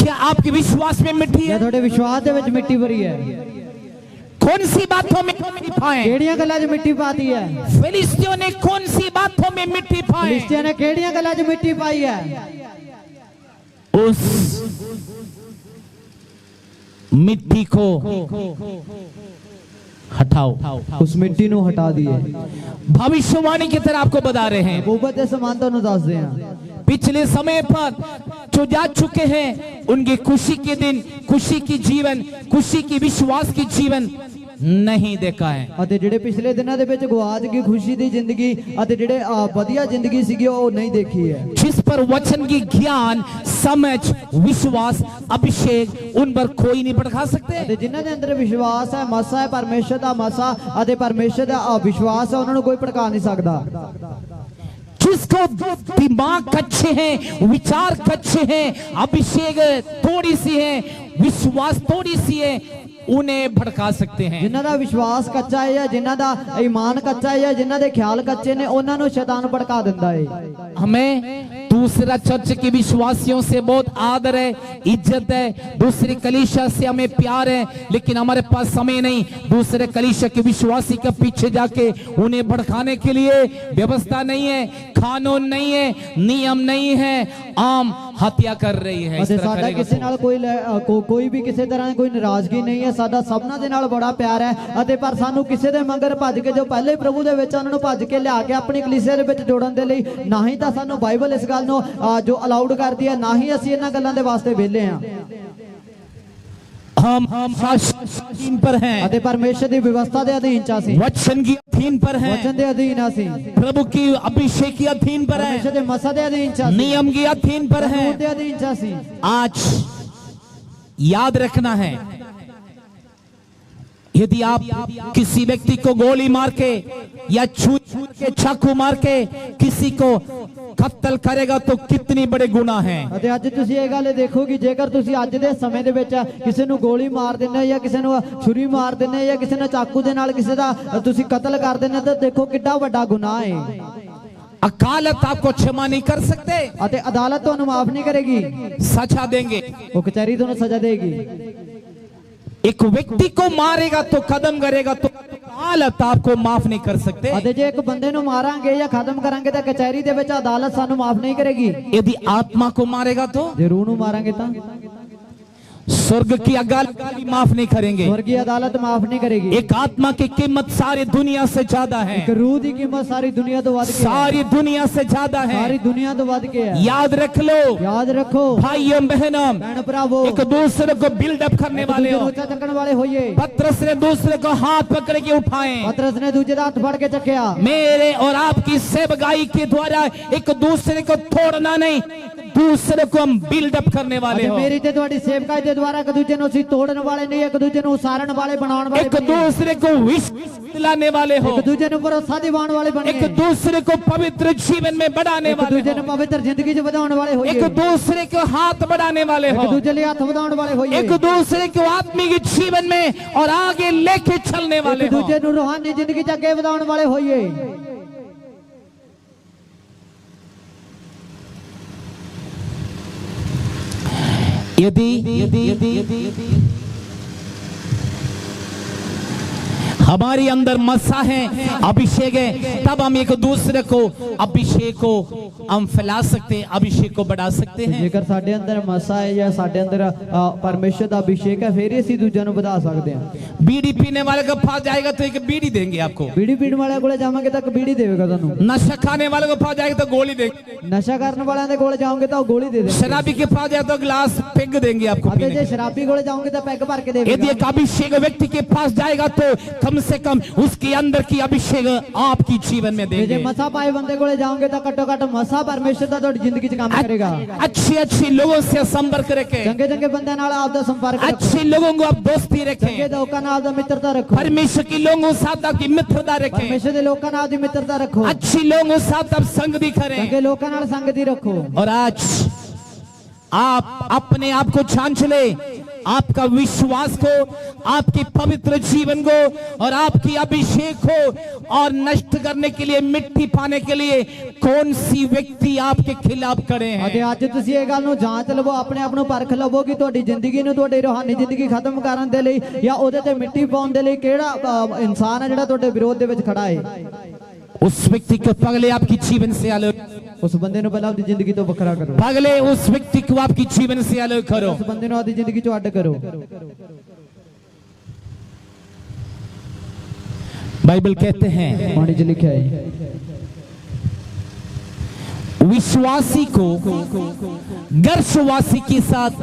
क्या आपके विश्वास में मिट्टी ਜਾਂ है? ਤੁਹਾਡੇ ਵਿਸ਼ਵਾਸ ਦੇ ਵਿੱਚ ਮਿੱਟੀ ਭਰੀ ਹੈ। कौन सी बातों में मिट्टी पाए? ਕਿਹੜੀਆਂ ਗੱਲਾਂ 'ਚ ਮਿੱਟੀ ਪਾਤੀ ਹੈ? फिलिस्तियों ने कौन सी बातों में मिट्टी पाए? ਫਿਲਿਸਤੀਆਂ ਨੇ ਕਿਹੜੀਆਂ ਗੱਲਾਂ 'ਚ ਮਿੱਟੀ ਪਾਈ ਹੈ? उस मिट्टी को हटाओ। ਉਸ ਮਿੱਟੀ ਨੂੰ ਹਟਾ ਦਈਏ। भविष्यवाणी की तरह आपको बता रहे हैं। ਨਬੂਵਤ ਦੇ ਸਮਾਨ ਤੁਹਾਨੂੰ ਦੱਸਦੇ ਹਾਂ। पिछले समय पर जो जा चुके हैं, उनकी खुशी के दिन, खुशी की जीवन, खुशी की विश्वास की जीवन नहीं देखा है। ਅਤੇ ਜਿਹੜੇ ਪਿਛਲੇ ਦਿਨਾਂ ਦੇ ਵਿੱਚ ਗਵਾਚ ਗਈ ਖੁਸ਼ੀ ਦੀ ਜ਼ਿੰਦਗੀ ਅਤੇ ਜਿਹੜੇ ਵਧੀਆ ਜ਼ਿੰਦਗੀ ਸੀਗੀ ਉਹ ਨਹੀਂ ਦੇਖੀ ਹੈ। जिस पर वचन की ज्ञान, समझ, विश्वास, अभिषेक उन पर कोई नहीं भड़का सकते। ਅਤੇ ਜਿਨ੍ਹਾਂ ਦੇ ਅੰਦਰ ਵਿਸ਼ਵਾਸ ਹੈ, ਮਸਾ ਹੈ, ਪਰਮੇਸ਼ਰ ਦਾ ਮਸਾ ਅਤੇ ਪਰਮੇਸ਼ਰ ਦਾ ਵਿਸ਼ਵਾਸ ਹੈ, ਉਹਨਾਂ ਨੂੰ ਕੋਈ ਭੜਕਾ ਨਹੀਂ ਸਕਦਾ। जिसको दिमाग कच्चे हैं, विचार कच्चे हैं, अभिषेक थोड़ी सी है, विश्वास थोड़ी सी है, उन्हें भड़का सकते हैं। ਜਿਨ੍ਹਾਂ ਦਾ ਵਿਸ਼ਵਾਸ ਕੱਚਾ ਹੈ ਜਾਂ ਜਿਨ੍ਹਾਂ ਦਾ ਈਮਾਨ ਕੱਚਾ ਹੈ ਜਾਂ ਜਿਨ੍ਹਾਂ ਦੇ ਖਿਆਲ ਕੱਚੇ ਨੇ ਉਹਨਾਂ ਨੂੰ ਸ਼ੈਤਾਨ ਭੜਕਾ ਦਿੰਦਾ ਹੈ। हमें दूसरा चर्च के विश्वासियों से बहुत आदर है, इज्जत है, दूसरी कलीसिया से हमें प्यार है, लेकिन हमारे पास समय नहीं दूसरे कलीसिया के विश्वासी के पीछे जाके उन्हें भड़काने के लिए व्यवस्था नहीं है, कानून नहीं है, नियम नहीं है, आम हत्या कर रही है। इस ਅਤੇ तरह ਸਾਡਾ करेगा ਕਿਸੇ तो। ਨਾਲ ਕੋਈ ਵੀ ਕਿਸੇ ਤਰ੍ਹਾਂ ਦੀ ਕੋਈ ਨਾਰਾਜ਼ਗੀ ਨਹੀਂ ਹੈ। ਸਾਡਾ ਸਭਨਾਂ ਦੇ ਨਾਲ ਬੜਾ ਪਿਆਰ ਹੈ ਅਤੇ ਪਰ ਸਾਨੂੰ ਕਿਸੇ ਦੇ ਮੰਗਰ ਭੱਜ ਕੇ ਜੋ ਪਹਿਲੇ ਪ੍ਰਭੂ ਦੇ ਵਿੱਚ ਉਹਨਾਂ ਨੂੰ ਭੱਜ ਕੇ ਲਿਆ ਕੇ ਆਪਣੀ ਕਲੀਸਿਆ ਦੇ ਵਿੱਚ ਜੋੜਨ ਦੇ ਲਈ ਨਾ ਹੀ ਤਾਂ ਸਾਨੂੰ ਬਾਈਬਲ ਇਸ ਗੱਲ ਨੂੰ ਜੋ ਅਲਾਉਡ ਕਰਦੀ ਹੈ, ਨਾ ਹੀ ਅਸੀਂ ਇਹਨਾਂ ਗੱਲਾਂ ਦੇ ਵਾਸਤੇ ਵਿਹਲੇ ਹਾਂ। हम शासन पर हैं, ਅਤੇ ਪਰਮੇਸ਼ਰ ਦੀ ਵਿਵਸਥਾ ਦੇ ਅਧੀਨ ਚ ਅਸੀਂ, वचन की अधीन पर हैं, ਵਚਨ ਦੇ ਅਧੀਨ ਅਸੀਂ, प्रभु की अभिषेक की अधीन पर ਪਰਮੇਸ਼ਰ हैं, ਦੇ ਮਸਾ ਦੇ ਅਧੀਨ ਚ ਅਸੀਂ, नियम की अधीन पर हैं। ਕਾਨੂੰਨ ਦੇ ਅਧੀਨ ਚ ਅਸੀਂ। आज याद रखना है, यदि आप किसी व्यक्ति को गोली मार के या छूट के चाकू मार के किसी को कत्ल करेगा तो कितनी बड़े गुनाह हैं। ਅਤੇ ਅੱਜ ਤੁਸੀਂ ਇਹ ਗੱਲ ਦੇਖੋ ਕਿ ਜੇਕਰ ਤੁਸੀਂ ਅੱਜ ਦੇ ਸਮੇਂ ਦੇ ਵਿੱਚ ਕਿਸੇ ਨੂੰ ਗੋਲੀ ਮਾਰ ਦਿੰਦੇ ਹੋ ਜਾਂ ਕਿਸੇ ਨੂੰ ਛੁਰੀ ਮਾਰ ਦਿੰਦੇ ਹੋ ਜਾਂ ਕਿਸੇ ਨੂੰ ਚਾਕੂ ਦੇ ਨਾਲ ਕਿਸੇ ਦਾ ਤੁਸੀਂ ਕਤਲ ਕਰ ਦਿੰਦੇ ਹੋ ਤਾਂ ਦੇਖੋ ਕਿੰਨਾ ਵੱਡਾ ਗੁਨਾਹ ਹੈ। अदालत आपको क्षमा नहीं कर सकते, ਅਤੇ ਅਦਾਲਤ ਤੁਹਾਨੂੰ ਮਾਫ ਨਹੀਂ ਕਰੇਗੀ, सजा देंगे। ਉਹ ਕਚਹਿਰੀ ਤੁਹਾਨੂੰ ਸਜ਼ਾ ਦੇਗੀ। एक व्यक्ति को मारेगा तो कदम करेगा तो अदालत आपको माफ नहीं कर सकते। ਅਤੇ ਜੇ ਇੱਕ ਬੰਦੇ ਨੂੰ ਮਾਰਾਂਗੇ ਜਾਂ ਖਤਮ ਕਰਾਂਗੇ ਤਾਂ ਕਚਹਿਰੀ ਦੇ ਵਿੱਚ ਅਦਾਲਤ ਸਾਨੂੰ ਮਾਫ ਨਹੀਂ ਕਰੇਗੀ। यदि आत्मा को मारेगा तो ਜੇ ਰੂਹ ਨੂੰ ਮਾਰਾਂਗੇ ਤਾਂ स्वर्ग की अदालत भी माफ नहीं करेंगे। स्वर्गीय अदालत माफ नहीं करेगी। एक आत्मा की कीमत सारी दुनिया से ज्यादा है, एक रूह की कीमत सारी दुनिया तो वध के है। सारी दुनिया से ज्यादा है। सारी दुनिया तो वध के है। याद रख लो याद रखो भाइयों बहनों, भैन भरावो, एक दूसरे को बिल्डअप करने वाले हो। ऊंचा चकन वाले होइए। पतरस ने दूसरे को हाथ पकड़ के उठाए, पतरस ने दूसरे हाथ फड़ के चकिया। मेरे और आपकी सेवकाई के द्वारा एक दूसरे को तोड़ना नहीं, दूसरे को हम बिल्डअप करने वाले ਅਤੇ हो, ਮੇਰੀ ਤੇ ਤੁਹਾਡੀ ਸੇਵਕਾਈ ਦੇ ਦੁਆਰਾ ਇੱਕ ਦੂਜੇ ਨੂੰ ਅਸੀਂ ਤੋੜਨ ਵਾਲੇ ਨਹੀਂ, ਇੱਕ ਦੂਜੇ ਨੂੰ ਉਸਾਰਨ ਵਾਲੇ ਬਣਾਉਣ ਵਾਲੇ एक ਬਣੀਏ। दूसरे को विश्वास दिलाने वाले हो, ਇੱਕ ਦੂਜੇ ਨੂੰ ਭਰੋਸਾ ਦਿਵਾਉਣ ਵਾਲੇ ਬਣੀਏ। एक दूसरे को पवित्र जीवन में बढ़ाने ਇੱਕ वाले ਦੂਜੇ ਨੂੰ हो, ਪਵਿੱਤਰ ਜ਼ਿੰਦਗੀ 'ਚ ਵਧਾਉਣ ਵਾਲੇ ਹੋਈਏ। एक दूसरे को हाथ बढ़ाने वाले ਇੱਕ हो, ਦੂਜੇ ਲਈ ਹੱਥ ਵਧਾਉਣ ਵਾਲੇ ਹੋਈਏ। एक दूसरे को आत्मिक जीवन में और आगे लेके चलने वाले ਇੱਕ हो। ਦੂਜੇ ਨੂੰ ਰੂਹਾਨੀ ਜ਼ਿੰਦਗੀ 'ਚ ਅੱਗੇ ਵਧਾਉਣ ਵਾਲੇ ਹੋਈਏ। यदि हमारे अंदर मसा है, अभिषेक है, तब हम एक दूसरे को अभिषेक को हम फैला सकते हैं, अभिषेक को बढ़ा सकते हैं। ਜੇਕਰ ਸਾਡੇ ਅੰਦਰ ਮਸਾ ਹੈ ਜਾਂ ਸਾਡੇ ਅੰਦਰ ਪਰਮੇਸ਼ਰ ਦਾ ਅਭਿਸ਼ੇਕ ਹੈ, ਫਿਰ ਹੀ ਅਸੀਂ ਦੂਜਿਆਂ ਨੂੰ ਵਧਾ ਸਕਦੇ ਹਾਂ। बीड़ी पीने वाले का पास जाएगा तो एक बीड़ी देंगे आपको, ਬੀੜੀ ਪੀਣ ਵਾਲਿਆਂ ਕੋਲੇ ਜਾਵਾਂਗੇ ਤਾਂ ਇੱਕ ਬੀੜੀ ਦੇਵੇਗਾ ਤੁਹਾਨੂੰ। नशा खाने वाले के पास जाएगा तो गोली देंगे, ਨਸ਼ਾ ਕਰਨ ਵਾਲਿਆਂ ਦੇ ਕੋਲੇ ਜਾਓਗੇ ਤਾਂ ਉਹ ਗੋਲੀ ਦੇ ਦੇਣਗੇ। शराबी के पास जाए तो गिलास पेग देंगे आपको ਅਤੇ पीने ਜੇ के। ਸ਼ਰਾਬੀ ਕੋਲੇ ਜਾਓਗੇ ਤਾਂ ਪੈਗ ਭਰ ਕੇ यदि ਦੇਵੇਗਾ। एक अभिषेक व्यक्ति के पास जाएगा तो कम से कम उसके अंदर की अभिषेक आपकी जीवन में ਤੇ ਜੇ देंगे। ਮਸਾ ਪਾਏ ਬੰਦੇ ਕੋਲੇ ਜਾਓਗੇ ਤਾਂ ਘੱਟੋ ਘੱਟ ਮਸਾ ਪਰਮੇਸ਼ਰ ਦਾ ਤੁਹਾਡੀ ਜ਼ਿੰਦਗੀ 'ਚ ਕੰਮ ਕਰੇਗਾ। अच्छे लोगों से संपर्क रखें, ਚੰਗੇ ਚੰਗੇ ਬੰਦਿਆਂ ਨਾਲ ਆਪਦਾ ਸੰਪਰਕ ਰੱਖੋ। अच्छे लोगों को आप दोस्ती ਚੰਗੇ रखें, ਲੋਕਾਂ ਨਾਲ ਆਪਦਾ ਮਿੱਤਰਤਾ ਰੱਖੋ। परमेश्वर के लोगों के साथ आपकी मित्रता रखें, ਪਰਮੇਸ਼ਰ ਦੇ ਲੋਕਾਂ ਨਾਲ ਆਪਦੀ ਮਿੱਤਰਤਾ ਰੱਖੋ। अच्छे लोगों के साथ आप संगति करें। ਚੰਗੇ ਲੋਕਾਂ ਨਾਲ ਸੰਗਤੀ ਰੱਖੋ। और आज आप अपने आप को जांच ले, आपका विश्वास को, आपके पवित्र जीवन को और आपकी अभिषेक को और नष्ट करने के लिए, मिट्टी पाने के लिए कौन सी व्यक्ति आपके खिलाफ खड़े ਅਤੇ हैं। ਅੱਜ ਤੁਸੀਂ ਇਹ ਗੱਲ ਨੂੰ ਜਾਂਚ ਲਵੋ, ਆਪਣੇ ਆਪ ਨੂੰ ਪਰਖ ਲਵੋ ਕਿ ਤੁਹਾਡੀ ਜ਼ਿੰਦਗੀ ਨੂੰ, ਤੁਹਾਡੀ ਰੂਹਾਨੀ ਜ਼ਿੰਦਗੀ ਖਤਮ ਕਰਨ ਦੇ ਲਈ ਜਾਂ ਉਹਦੇ ਤੇ ਮਿੱਟੀ ਪਾਉਣ ਦੇ ਲਈ ਕਿਹੜਾ ਇਨਸਾਨ ਹੈ ਜਿਹੜਾ ਤੁਹਾਡੇ ਵਿਰੋਧ ਦੇ ਵਿੱਚ ਖੜਾ ਹੈ। उस व्यक्ति को पगले आपकी जीवन से अलग, ਉਸ ਬੰਦੇ ਨੂੰ ਪਹਿਲਾਂ ਆਪਣੀ ਜ਼ਿੰਦਗੀ ਤੋਂ ਵੱਖਰਾ ਕਰੋ। पगले उस व्यक्ति को आपकी जीवन से अलग करो। ਉਸ ਬੰਦੇ ਨੂੰ ਆਪਣੀ ਜ਼ਿੰਦਗੀ ਚੋਂ ਅੱਡ ਕਰੋ। बाइबल कहते हैं ਬਾਣੀ 'ਚ ਲਿਖਿਆ ਹੈ विश्वासी को गर्भवासी के साथ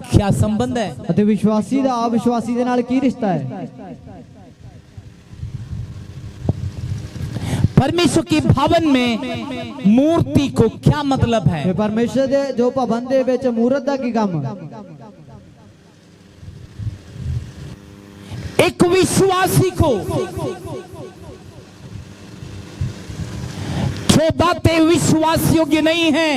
क्या संबंध है। ਅਤੇ ਵਿਸ਼ਵਾਸੀ ਦਾ ਅਵਿਸ਼ਵਾਸੀ ਦੇ ਨਾਲ ਕੀ ਰਿਸ਼ਤਾ ਹੈ। परमेश्वर के भवन में मूर्ति को क्या मतलब है। ਤੇ ਪਰਮੇਸ਼ਰ ਦੇ ਜੋ ਭਵਨ ਦੇ ਵਿੱਚ ਮੂਰਤ ਦਾ ਕੀ ਕੰਮ। एक विश्वासी को जो बातें विश्वास योग्य नहीं है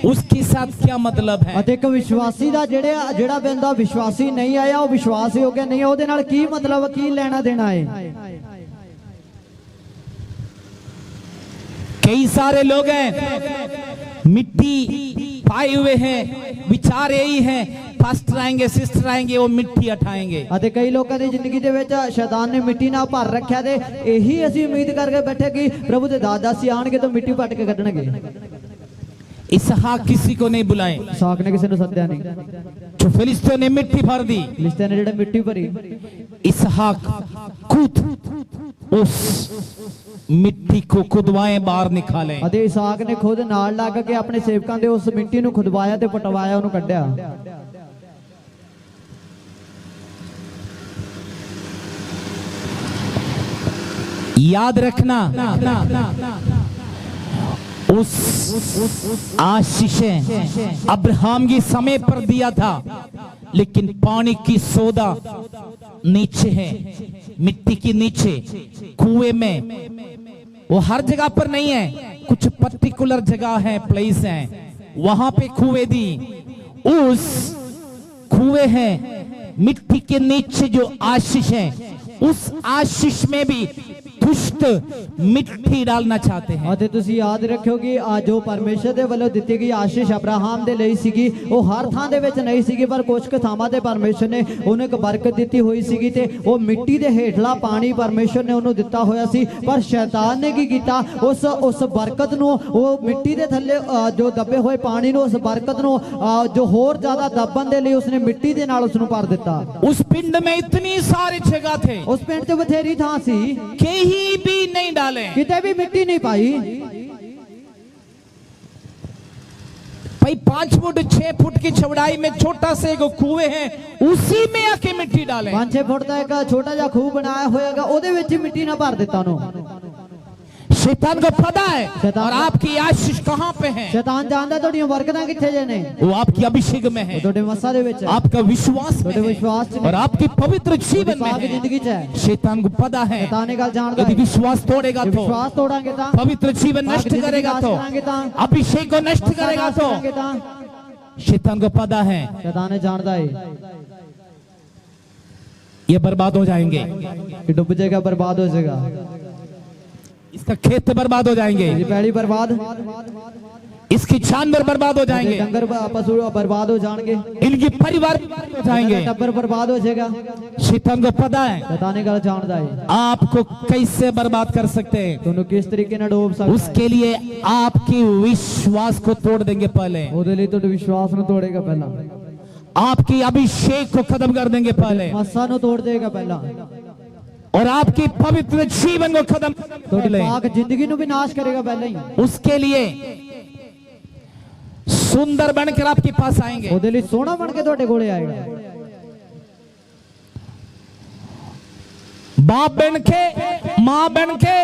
उसके साथ क्या मतलब है। ਅਤੇ ਇੱਕ ਵਿਸ਼ਵਾਸੀ ਦਾ ਜਿਹੜਾ ਬੰਦਾ ਵਿਸ਼ਵਾਸੀ ਨਹੀਂ ਆਇਆ, ਉਹ ਵਿਸ਼ਵਾਸਯੋਗ ਨਹੀਂ ਹੈ, ਉਹਦੇ ਨਾਲ ਕੀ ਮਤਲਬ, ਕੀ ਲੈਣਾ ਦੇਣਾ ਹੈ। कई सारे लोग हैं मिट्टी पाए हुए हैं, विचार यही है पास्टर आएंगे, सिस्टर आएंगे, वो मिट्टी हटाएंगे। ਅਤੇ ਕਈ ਲੋਕਾਂ ਦੀ ਜ਼ਿੰਦਗੀ ਦੇ ਵਿੱਚ ਸ਼ੈਤਾਨ ਨੇ ਮਿੱਟੀ ਨਾਲ ਭਰ ਰੱਖਿਆ ਤੇ ਇਹੀ ਅਸੀਂ ਉਮੀਦ ਕਰਕੇ ਬੈਠੇ ਕਿ ਪ੍ਰਭੂ ਦੇ ਦਾਦਾਸੀ ਆਣਗੇ ਤਾਂ ਮਿੱਟੀ ਪੱਟ ਕੇ ਕੱਢਣਗੇ। इसहाक किसी को नहीं बुलाए, ਇਸਾਕ ਨੇ ਕਿਸੇ ਨੂੰ ਸੱਦਿਆ ਨਹੀਂ। जो फिलिस्तीयों ने मिट्टी भर दी, ਫਿਲਿਸਤੀਨ ਨੇ ਜਿਹੜਾ ਮਿੱਟੀ ਭਰੀ, इसहाक खुद उस मिट्टी को खुदवाए बाहर निकाले। ਅਤੇ ਇਸਾਕ ਨੇ ਖੁਦ ਨਾਲ ਲੱਗ ਕੇ ਆਪਣੇ ਸੇਵਕਾਂ ਦੇ ਉਸ ਮਿੱਟੀ ਨੂੰ ਖੁਦਵਾਇਆ ਤੇ ਪਟਵਾਇਆ, ਉਹਨੂੰ ਕੱਢਿਆ। याद रखना उस आशीष अब्राहम के समय पर दिया था, लेकिन पानी की सौदा नीचे है, मिट्टी के नीचे कुएं में। वो हर जगह पर नहीं है, कुछ पर्टिकुलर जगह है, प्लेस है, वहां पे कुएं दी। उस कुएं है मिट्टी के नीचे जो आशीष है, उस आशीष में भी दुष्ट मिट्टी डालना चाहते हैं। ਅਤੇ ਤੁਸੀਂ ਯਾਦ ਰੱਖਿਓ ਕਿ ਜੋ ਪਰਮੇਸ਼ਰ ਦੇ ਵੱਲੋਂ ਦਿੱਤੀ ਗਈ ਆਸ਼ੀਸ਼ ਅਬਰਾਹਮ ਦੇ ਲਈ ਸੀਗੀ, ਉਹ ਹਰ ਥਾਂ ਦੇ ਵਿੱਚ ਨਹੀਂ ਸੀਗੀ, ਪਰ ਕੁਝ ਕੁ ਥਾਵਾਂ ਤੇ ਪਰਮੇਸ਼ਰ ਨੇ ਉਹਨੂੰ ਇੱਕ ਬਰਕਤ ਦਿੱਤੀ ਹੋਈ ਸੀਗੀ ਤੇ ਉਹ ਮਿੱਟੀ ਦੇ ਹੇਠਲਾ ਪਾਣੀ ਪਰਮੇਸ਼ਰ ਨੇ ਉਹਨੂੰ ਦਿੱਤਾ ਹੋਇਆ ਸੀ। ਪਰ ਸ਼ੈਤਾਨ ਨੇ ਕੀ ਕੀਤਾ, ਉਸ ਬਰਕਤ ਨੂੰ, ਉਹ ਮਿੱਟੀ ਦੇ ਥੱਲੇ ਜੋ ਦੱਬੇ ਹੋਏ ਪਾਣੀ ਨੂੰ, ਉਸ ਬਰਕਤ ਨੂੰ ਜੋ ਹੋਰ ਜ਼ਿਆਦਾ ਦੱਬਣ ਦੇ ਲਈ ਉਸਨੇ ਮਿੱਟੀ ਦੇ ਨਾਲ ਉਸ ਨੂੰ ਭਰ ਦਿੱਤਾ। उस पिंड में इतनी सारी जगह थे, ਉਸ ਪਿੰਡ 'ਚ ਬਥੇਰੀ ਥਾਂ ਸੀ, कहीं भी नहीं डाले, ਕਿਤੇ ਵੀ ਮਿੱਟੀ ਨਹੀਂ ਪਾਈ। भाई 5 फुट 6 फुट की चौड़ाई में छोटा से एक कुएं है, उसी में आके मिट्टी डालें। 5-6 ਫੁੱਟ ਦਾ ਇੱਕ ਛੋਟਾ ਜਿਹਾ ਖੂਹ ਬਣਾਇਆ ਹੋਏਗਾ, ਉਹਦੇ ਵਿੱਚ ਹੀ ਮਿੱਟੀ ਨਾਲ ਭਰ ਦਿੱਤਾ ਉਹਨੂੰ। शैतान को पता है शैतान और को- आपकी आशीष कहाँ पे है। शैतान जानदा ਤੁਹਾਡੀਆਂ ਬਰਕਤਾਂ ਕਿੱਥੇ ਜੇ ਨੇ वो आपकी अभिषेक में है, ਤੁਹਾਡੇ ਮੱਸਾ ਦੇ ਵਿੱਚ ਹੈ आपका विश्वास में ਤੁਹਾਡੇ है ਵਿਸ਼ਵਾਸ ਚ और ਨੇ आपकी पवित्र जीवन में ਸਾਡੀ है। ਜ਼ਿੰਦਗੀ ਚ ਹੈ शैतान को पता है शैतान ਇਹ ਗੱਲ ਜਾਣਦਾ यदि ਹੈ विश्वास तोड़ेगा ਜੇ तो, ਵਿਸ਼ਵਾਸ ਤੋੜਾਂਗੇ ਤਾਂ पवित्र जीवन नष्ट जिंदगी करेगा नाश तो, करांगे ਤਾਂ अभिषेक को नष्ट मस्सा करेगा नाश तो, करांगे ਤਾਂ शैतान को पता है शैतान जानदा है ये बर्बाद हो जाएंगे, कि डूब जाएगा बर्बाद हो जाएगा इसका खेत बर्बाद हो जाएंगे, ये पहली बर्बाद इसकी जानवर बर्बाद हो जाएंगे, डंगर पशु बर्बाद हो जाएंगे इनकी परिवार बर्बाद हो जाएंगे। टब्बर बर्बाद हो जाएगा शैतान को पता है शैतान ये गल जानदा है आपको कैसे बर्बाद कर सकते हैं, ਤੁਹਾਨੂੰ किस तरीके ਨਾਲ ਡੋਬ ਸਕਦਾ उसके लिए आपके विश्वास को तोड़ देंगे पहले, ਉਹਦੇ ਲਈ ਤੁਹਾਡੇ ਵਿਸ਼ਵਾਸ ਨੂੰ ਤੋੜੇਗਾ ਪਹਿਲਾਂ आपकी अभिषेक को खत्म कर देंगे पहले ਮੱਸਾ ਨੂੰ ਤੋੜ ਦੇਗਾ ਪਹਿਲਾਂ और आपकी पवित्र जीवन को खत्म ਤੁਹਾਡੀ कर ले। ਪਾਕ ਜ਼ਿੰਦਗੀ ਨੂੰ ਵੀ ਨਾਸ਼ ਕਰੇਗਾ ਪਹਿਲਾਂ ਹੀ उसके लिए सुंदर बनकर आपके पास आएंगे, ਉਹਦੇ ਲਈ ਸੋਹਣਾ ਬਣ ਕੇ ਤੁਹਾਡੇ ਕੋਲੇ आएगा बाप बन के, माँ बन के,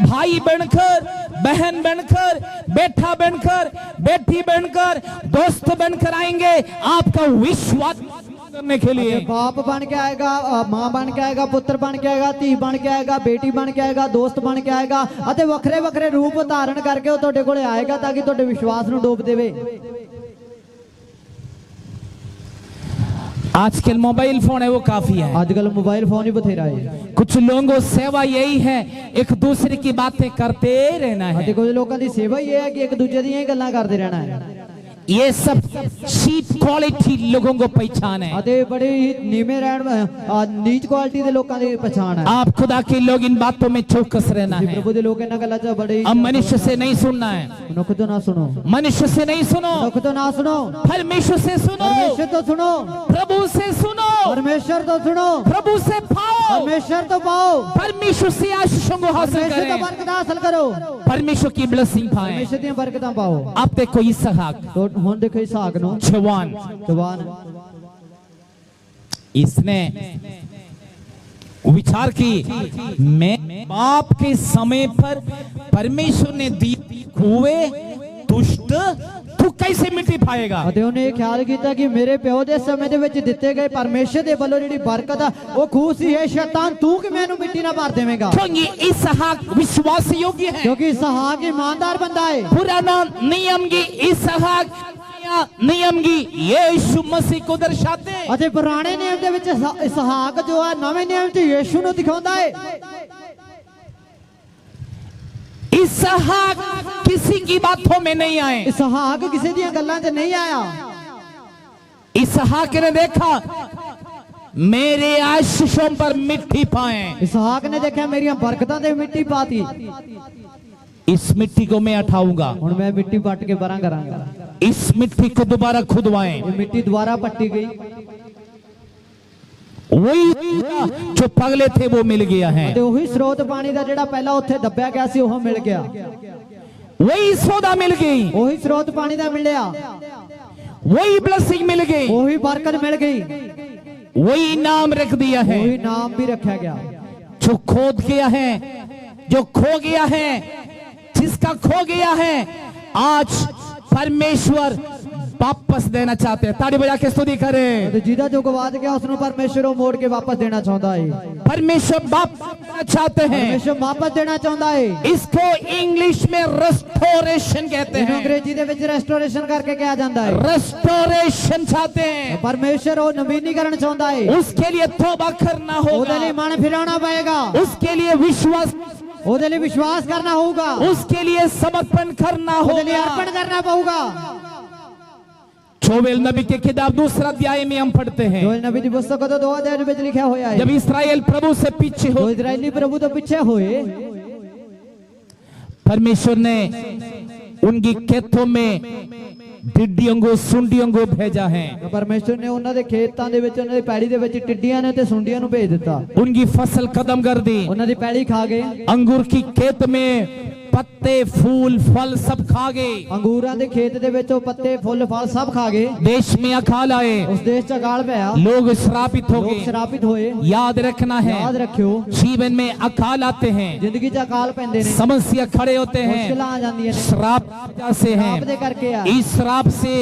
भाई बनकर, बहन बनकर, बेटा बनकर, बेटी बनकर, दोस्त बनकर आएंगे आपका विश्वास करने के लिए। बाप बन के आएगा मां बन के आएगा पुत्र बन के आएगा धी बन के आएगा बेटी बन के आएगा दोस्त बन के आएगा ਅਤੇ ਵੱਖਰੇ ਵੱਖਰੇ ਰੂਪ ਧਾਰਨ ਕਰਕੇ ਉਹ ਤੁਹਾਡੇ ਕੋਲੇ ਆਏਗਾ ਤਾਂ ਕਿ ਤੁਹਾਡੇ ਵਿਸ਼ਵਾਸ ਨੂੰ ਡੋਬ ਦੇਵੇ आजकल मोबाइल फोन है वो काफी है, ਅੱਜ ਕੱਲ ਮੋਬਾਈਲ ਫੋਨ ਹੀ ਬਥੇਰਾ ਹੈ कुछ लोगों को सेवा यही है एक दूसरे की बातें करते रहना ਅਤੇ है। ਕੁਝ ਲੋਕਾਂ ਦੀ ਸੇਵਾ ਹੀ ਇਹ ਹੈ ਕਿ ਇੱਕ ਦੂਜੇ ਦੀਆਂ ਹੀ ਗੱਲਾਂ ਕਰਦੇ ਰਹਿਣਾ ਹੈ ये सब चीप क्वालिटी लोगों को पहचान है। ਅਤੇ ਬੜੇ ਹੀ ਨੀਵੇਂ ਰਹਿਣ ਨੀਚ ਕੁਆਲਿਟੀ ਦੇ ਲੋਕਾਂ ਦੀ ਪਛਾਣ ਹੈ आप खुदा के लोग इन बातों में चौकस रहना है, ਪ੍ਰਭੂ ਦੇ ਲੋਕ ਇਹਨਾਂ ਗੱਲਾਂ 'ਚ ਬੜੇ अब मनुष्य से नहीं सुनना है, ਮਨੁੱਖ ਤੋਂ ਨਾ ਸੁਣੋ मनुष्य से नहीं सुनो, ਮਨੁੱਖ ਤੋਂ ਨਾ ਸੁਣੋ परमेश्वर से सुनो, ਪਰਮੇਸ਼ਰ ਤੋਂ ਸੁਣੋ प्रभु से सुनो, ਪਰਮੇਸ਼ਰ ਤੋਂ ਸੁਣੋ प्रभु से पाओ, ਪਰਮੇਸ਼ਰ ਤੋਂ ਪਾਓ परमेश्वर से आशीषों को हासिल ਪਰਮੇਸ਼ਰ ਤੋਂ करें, ਬਰਕਤ ਹਾਸਲ ਕਰੋ परमेश्वर की ब्लेसिंग पाएं। ਪਰਮੇਸ਼ਰ ਦੀਆਂ ਬਰਕਤਾਂ ਪਾਓ आप देखो इसहाक तो ਹੁਣ देखो इसहाक ਨੂੰ जवान, जवान इसने विचार की मैं बाप के समय पर परमेश्वर ने दी हुए दुष्ट तू कैसे मिट्टी पाएगा। ਅਤੇ ਉਹਨੇ ਇਹ ਖਿਆਲ ਕੀਤਾ ਕਿ ਮੇਰੇ ਪਿਓ ਦੇ ਸਮੇਂ ਦੇ ਵਿੱਚ ਦਿੱਤੇ ਗਏ ਪਰਮੇਸ਼ਰ ਦੇ ਵੱਲੋਂ ਜਿਹੜੀ ਬਰਕਤ ਆ ਉਹ ਖੂਹ ਸੀ ਹੈ ਸ਼ੈਤਾਨ ਤੂੰ ਕਿਵੇਂ ਇਹਨੂੰ ਮਿੱਟੀ ਨਾਲ ਭਰ ਦੇਵੇਂਗਾ क्योंकि इसहाक विश्वास योग्य है, ਕਿਉਂਕਿ इसहाक ईमानदार बंदा है पुराना नियम की इसहाक नया नियम की यीशु मसीह को दर्शाते हैं। ਅਤੇ ਪੁਰਾਣੇ ਨਿਯਮ ਦੇ ਵਿੱਚ इसहाक ਜੋ ਹੈ ਨਵੇਂ ਨਿਯਮ 'ਚ ਯੀਸ਼ੂ ਨੂੰ ਦਿਖਾਉਂਦਾ ਹੈ इसहाक किसी की बातों में नहीं आए, इसहाक ਕਿਸੇ ਦੀਆਂ ਗੱਲਾਂ 'ਚ ਨਹੀਂ ਆਇਆ इसहाक ने देखा मेरे आशीषों पर मिट्टी पाए, इसहाक ने देखਿਆ ਮੇਰੀਆਂ ਬਰਕਤਾਂ ਤੇ ਮਿੱਟੀ ਪਾਤੀ इस मिट्टी को मैं उठाऊंगा, ਹੁਣ ਮੈਂ ਮਿੱਟੀ ਪੱਟ ਕੇ ਪਰਾਂ ਕਰਾਂਗਾ इस मिट्टी को दोबारा खुदवाएं, ਇਹ ਮਿੱਟੀ ਦੁਬਾਰਾ ਪੱਟੀ ਗਈ वही जो पगले थे वो मिल गया है, ਤੇ ਉਹੀ ਸਰੋਤ ਪਾਣੀ ਦਾ ਜਿਹੜਾ ਪਹਿਲਾਂ ਉੱਥੇ ਦੱਬਿਆ ਗਿਆ ਸੀ ਉਹ ਮਿਲ ਗਿਆ वही सौदा मिल गई, ਉਹੀ ਸਰੋਤ ਪਾਣੀ ਦਾ ਮਿਲਿਆ वही ब्लेसिंग मिल गई, ਉਹੀ ਬਰਕਤ ਮਿਲ ਗਈ वही इनाम रख दिया है। ਉਹੀ ਨਾਮ भी रखा गया जो खोद गया है, जो खो गया है, जिसका खो गया है आज परमेश्वर वापस देना चाहते हैं। ताड़ी बजा के स्तुति करें। ਤੇ ਜਿਹਦਾ ਜੋ ਗਵਾਚ ਗਿਆ ਉਸ ਨੂੰ ਪਰਮੇਸ਼ਰ ਉਹ ਮੋੜ ਕੇ ਵਾਪਸ ਦੇਣਾ ਚਾਹੁੰਦਾ ਹੈ परमेश्वर वापस देना चाहते हैं। ਪਰਮੇਸ਼ਰ ਵਾਪਸ ਦੇਣਾ ਚਾਹੁੰਦਾ ਹੈ इसको इंग्लिश में रेस्टोरेशन कहते ਇਹਨੂੰ हैं, ਅੰਗਰੇਜ਼ੀ ਦੇ ਵਿੱਚ ਰੈਸਟੋਰੇਸ਼ਨ ਕਰਕੇ ਕਿਹਾ ਜਾਂਦਾ ਹੈ रेस्टोरेशन चाहते हैं। ਪਰਮੇਸ਼ਰ ਉਹ ਨਵੀਨੀਕਰਨ ਚਾਹੁੰਦਾ ਹੈ उसके लिए तौबा करना ਉਹਦੇ ਲਈ होगा, ਮਨ ਫਿਰਾਉਣਾ ਪਏਗਾ उसके लिए विश्वास, ਉਹਦੇ ਲਈ ਵਿਸ਼ਵਾਸ ਕਰਨਾ ਹੋਊਗਾ उसके लिए समर्पण करना ਉਹਦੇ ਲਈ होगा। ਅਰਪਣ ਕਰਨਾ ਪਊਗਾ जोएल नबी की किताब दूसरा अध्याय में हम पढ़ते हैं, ਜੋਇਲ ਨਬੀ ਦੀ ਪੁਸਤਕ ਦੇ 2 ਅਧਿਆਇ ਵਿੱਚ ਲਿਖਿਆ ਹੋਇਆ ਹੈ जब इस्राएल प्रभु से पीछे हो, ਜੋ ਇਜ਼ਰਾਈਲੀ ਪ੍ਰਭੂ ਤੋਂ ਪਿੱਛੇ ਹੋਏ परमेश्वर ने उनकी खेतों में टिड्डियों को, सुंडियों को भेजा है, ਪਰਮੇਸ਼ਰ ਨੇ ਉਹਨਾਂ ਦੇ ਖੇਤਾਂ ਦੇ ਵਿੱਚ ਉਹਨਾਂ ਦੀ ਪੈੜੀ ਦੇ ਵਿੱਚ ਟਿੱਡੀਆਂ ਨੇ ਤੇ ਸੁੰਡੀਆਂ ਨੂੰ ਭੇਜ ਦਿੱਤਾ उनकी फसल खत्म कर दी। ਉਹਨਾਂ ਦੀ ਪੈੜੀ ਖਾ ਗਏ अंगूर की खेत में पत्ते फूल फल सब खा गए। अंगूरां दे खेत दे विच ओह पत्ते फुੱਲ फल सब खा गए। देश में अकाल आए, उस देश च अकाल पिया, लोग श्रापित हो लोग गए। श्रापित होए। याद रखना है, याद रखियो जीवन में अकाल आते हैं, जिंदगी च अकाल पैंदे ने, समस्या खड़े होते हैं, मुश्किलां आ जांदियां ने, श्राप से श्राप दे हैं। करके आ। इस श्राप से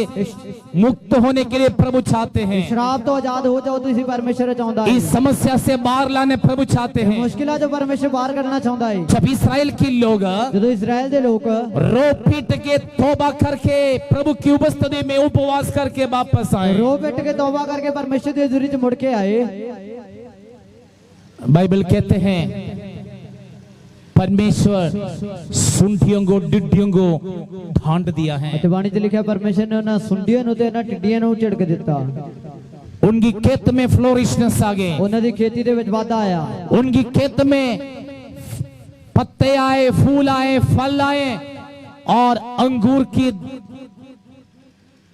मुक्त होने के लिए प्रभु चाहते हैं। श्राप तो आजाद हो जाओ, तुसी परमेश्वर चाहुंदा है। इस समस्या से बाहर लाने प्रभु चाहते हैं। मुश्किलां जो परमेश्वर बाहर करना चाहुंदा है। जब इस्राएल के लोग जदों इजराइल दे लोग रो पीट के तौबा करके प्रभु की उपस्थिति में उपवास करके वापस आए, रो पिट के तौबा करके परमेश्वर की हज़ूरी च मुड़ के आए, बाइबल कहते हैं परमेश्वर सुंडियों को टिड्डियों को ढांड दिया है। ते बाणी च लिखिया परमेश्वर ने उन्हां सुंडियां नूं ते उन्हां टिड्डियां नूं झिड़क दित्ता। उनकी खेत में फ्लोरिशनेस आ गए, उन्हां दी खेती दे विच वाधा आया। उनकी खेत में पत्ते आए, फूल आए, फल आए और अंगूर की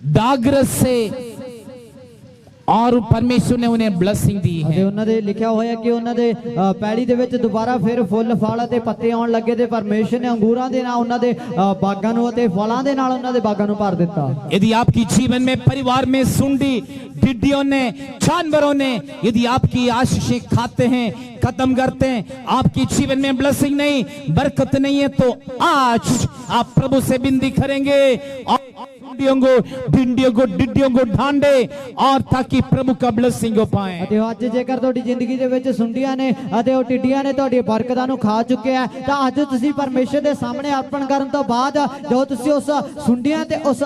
दागरस से और परमेश्वर ने उन्हें ब्लेसिंग दी ते है। उन्हां दे लिखिया होया कि उन्हां दे पैड़ी दे विच दुबारा फिर फुੱਲ फल ते पत्ते आउण लगे ते परमेश्वर ने अंगूरां दे नाल उन्हां दे बागां नूं ते फलां दे नाल उन्हां दे बागां नूं भर दित्ता। यदि आपकी जीवन में परिवार में सुंडी टिड्डियों ने जानवरों ने यदि आपकी आशीषें खाते हैं, खत्म करते हैं, आपकी जीवन में ब्लेसिंग नहीं, बरकत नहीं है, तो आज आप प्रभु से विनती करेंगे और सुंडियों को, भिंडियों को, टिड्डियों को ढांडे और ताकि प्रभु का ब्लेसिंग हो पाए। ਅਤੇ ਅੱਜ ਜੇਕਰ ਤੁਹਾਡੀ ਜ਼ਿੰਦਗੀ ਦੇ ਵਿੱਚ ਸੁੰਡੀਆਂ ਨੇ ਅਤੇ ਉਹ ਟਿੱਡੀਆਂ ਨੇ ਤੁਹਾਡੀ ਬਰਕਤਾਂ ਨੂੰ ਖਾ ਚੁੱਕੇ ਆ, ਤਾਂ ਅੱਜ ਤੁਸੀਂ ਪਰਮੇਸ਼ਰ ਦੇ ਸਾਹਮਣੇ ਅਰਪਣ ਕਰਨ ਤੋਂ ਬਾਅਦ ਜਦੋਂ ਤੁਸੀਂ ਉਸ ਸੁੰਡੀਆਂ ਤੇ ਉਸ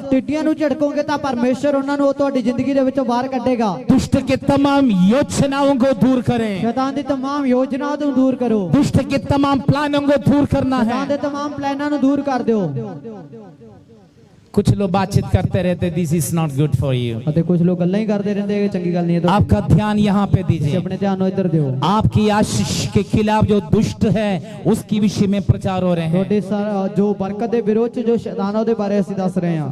ਟਿੱਡੀਆਂ ਨੂੰ ਝਿੜਕੋਗੇ ਤਾਂ ਪਰਮੇਸ਼ਰ ਉਹਨਾਂ ਨੂੰ ਤੁਹਾਡੀ ਜ਼ਿੰਦਗੀ ਦੇ ਵਿੱਚੋਂ ਬਾਹਰ ਕੱਢੇਗਾ। दुष्ट के तमाम योजनाओं को दूर करें, शैतान ਦੀ तमाम योजनाओं ਨੂੰ दूर करो, दुष्ट के तमाम प्लानों को दूर करना है। शैतान ਦੇ तमाम प्लानों ਨੂੰ दूर कर ਦਿਓ। कुछ लोग बातचीत करते रहते, this is not good for you. ਅਤੇ ਕੁਝ ਲੋਕ ਗੱਲਾਂ ਹੀ ਕਰਦੇ ਰਹਿੰਦੇ ਕਿ ਚੰਗੀ ਗੱਲ ਨਹੀਂ ਹੈ, ਤਾਂ आपका ध्यान यहाँ पे ਤੁਸੀਂ दीजिए। ਆਪਣੇ ਧਿਆਨ ਨੂੰ ਇੱਧਰ ਦਿਓ। आपकी आशीष के खिलाफ जो दुष्ट है उसकी विषय में प्रचार हो रहे हैं। ਤੁਹਾਡੇ ਜੋ ਬਰਕਤ ਦੇ ਵਿਰੋਧ ਚ ਜੋ ਸ਼ੈਤਾਨ ਆ ਉਹਦੇ ਬਾਰੇ ਅਸੀਂ ਦੱਸ ਰਹੇ ਹਾਂ।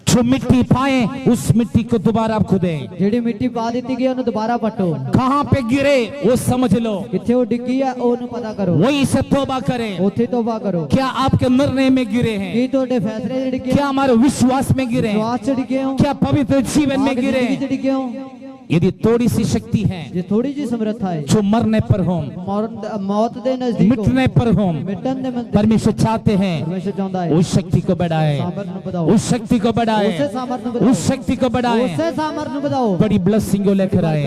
जो मिट्टी पाए उस मिट्टी को दोबारा खुदें। ਜਿਹੜੀ ਮਿੱਟੀ ਪਾ ਦਿੱਤੀ ਗਈ ਉਹਨੂੰ ਦੁਬਾਰਾ ਪੱਟੋ। कहाँ पे गिरे वो समझ लो, ਕਿੱਥੇ ਉਹ ਡਿੱਗੀ ਆ ਉਹਨੂੰ ਪਤਾ ਕਰੋ, वहीं से तौबा करें। ਉੱਥੇ ਤੋਬਾ ਕਰੋ। क्या आपके निर्णय में गिरे हैं? ਕੀ ਤੁਹਾਡੇ ਫੈਸਲੇ ਚ ਡਿੱਗੇ क्या हमारे विश्वास में गिरे हैं? ਵਿਸ਼ਵਾਸ ਚ ਡਿੱਗੇ ਹੋ, क्या पवित्र जीवन में गिरे ਜ਼ਿੰਦਗੀ ਚ हैं? ਡਿੱਗੇ ਹੋ। यदि थोड़ी सी शक्ति है ਜੇ ਥੋੜੀ ਜੀ ਸਮਰੱਥਾ ਹੈ, जो मरने पर हो, ਮੌਤ ਦੇ ਨਜ਼ਦੀਕ ਹੋ, मिटने पर हो, ਮਿਟਣ ਦੇ ਮੰਦੇ परमेश्वर चाहते हैं ਪਰਮੇਸ਼ਰ ਚਾਹੁੰਦਾ ਹੈ उस शक्ति को बढ़ाए, ਸਾਮਰਥ ਨੂੰ ਵਧਾਓ, उस शक्ति को बढ़ाए, ਉਸੇ ਸਾਮਰਥ ਨੂੰ ਵਧਾਓ, उस शक्ति को बढ़ाए, ਉਸੇ ਸਾਮਰਥ ਨੂੰ ਵਧਾਓ, बड़ी ब्लेसिंग को लेकर आए,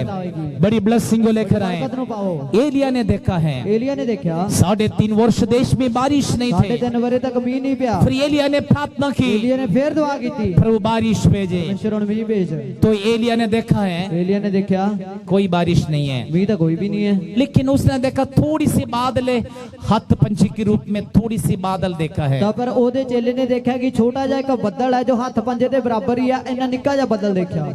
बड़ी ब्लेसिंग को लेकर आए। ਬਰਕਤ ਨੂੰ ਪਾਓ। एलिया ने देखा है ਏਲੀਆ ਨੇ ਦੇਖਿਆ 3.5 वर्ष देश में बारिश नहीं साढ़े थे, 3 ਵਰੇ ਤੱਕ ਮੀਂਹ ਨਹੀਂ ਪਿਆ। फिर एलिया ने प्रार्थना की, ਏਲੀਆ ਨੇ ਫੇਰ ਦੁਆ ਕੀਤੀ, प्रभु बारिश भेजे। ਪਰਮੇਸ਼ਰ ਹੁਣ ਮੀਂਹ ਭੇਜ। तो एलिया ने देखा है ਏਲੀਆ ਨੇ ਦੇਖਿਆ कोई बारिश नहीं है, ਮੀਂਹ ਤਾਂ ਕੋਈ ਵੀ ਨਹੀਂ ਹੈ, लेकिन उसने देखा थोड़ी सी बादल, हाथ पंछी के रूप में थोड़ी सी बादल देखा है। ਤਾਂ ਪਰ ਉਹਦੇ ਚੇਲੇ ਨੇ ਦੇਖਿਆ ਕਿ ਛੋਟਾ ਜਿਹਾ ਇੱਕ ਬੱਦਲ ਹੈ ਜੋ ਹੱਥ ਪੰਜੇ ਦੇ ਬਰਾਬਰ ਹੀ ਆ, ਇੰਨਾ ਨਿੱਕਾ ਜਿਹਾ ਬੱਦਲ ਦੇਖਿਆ।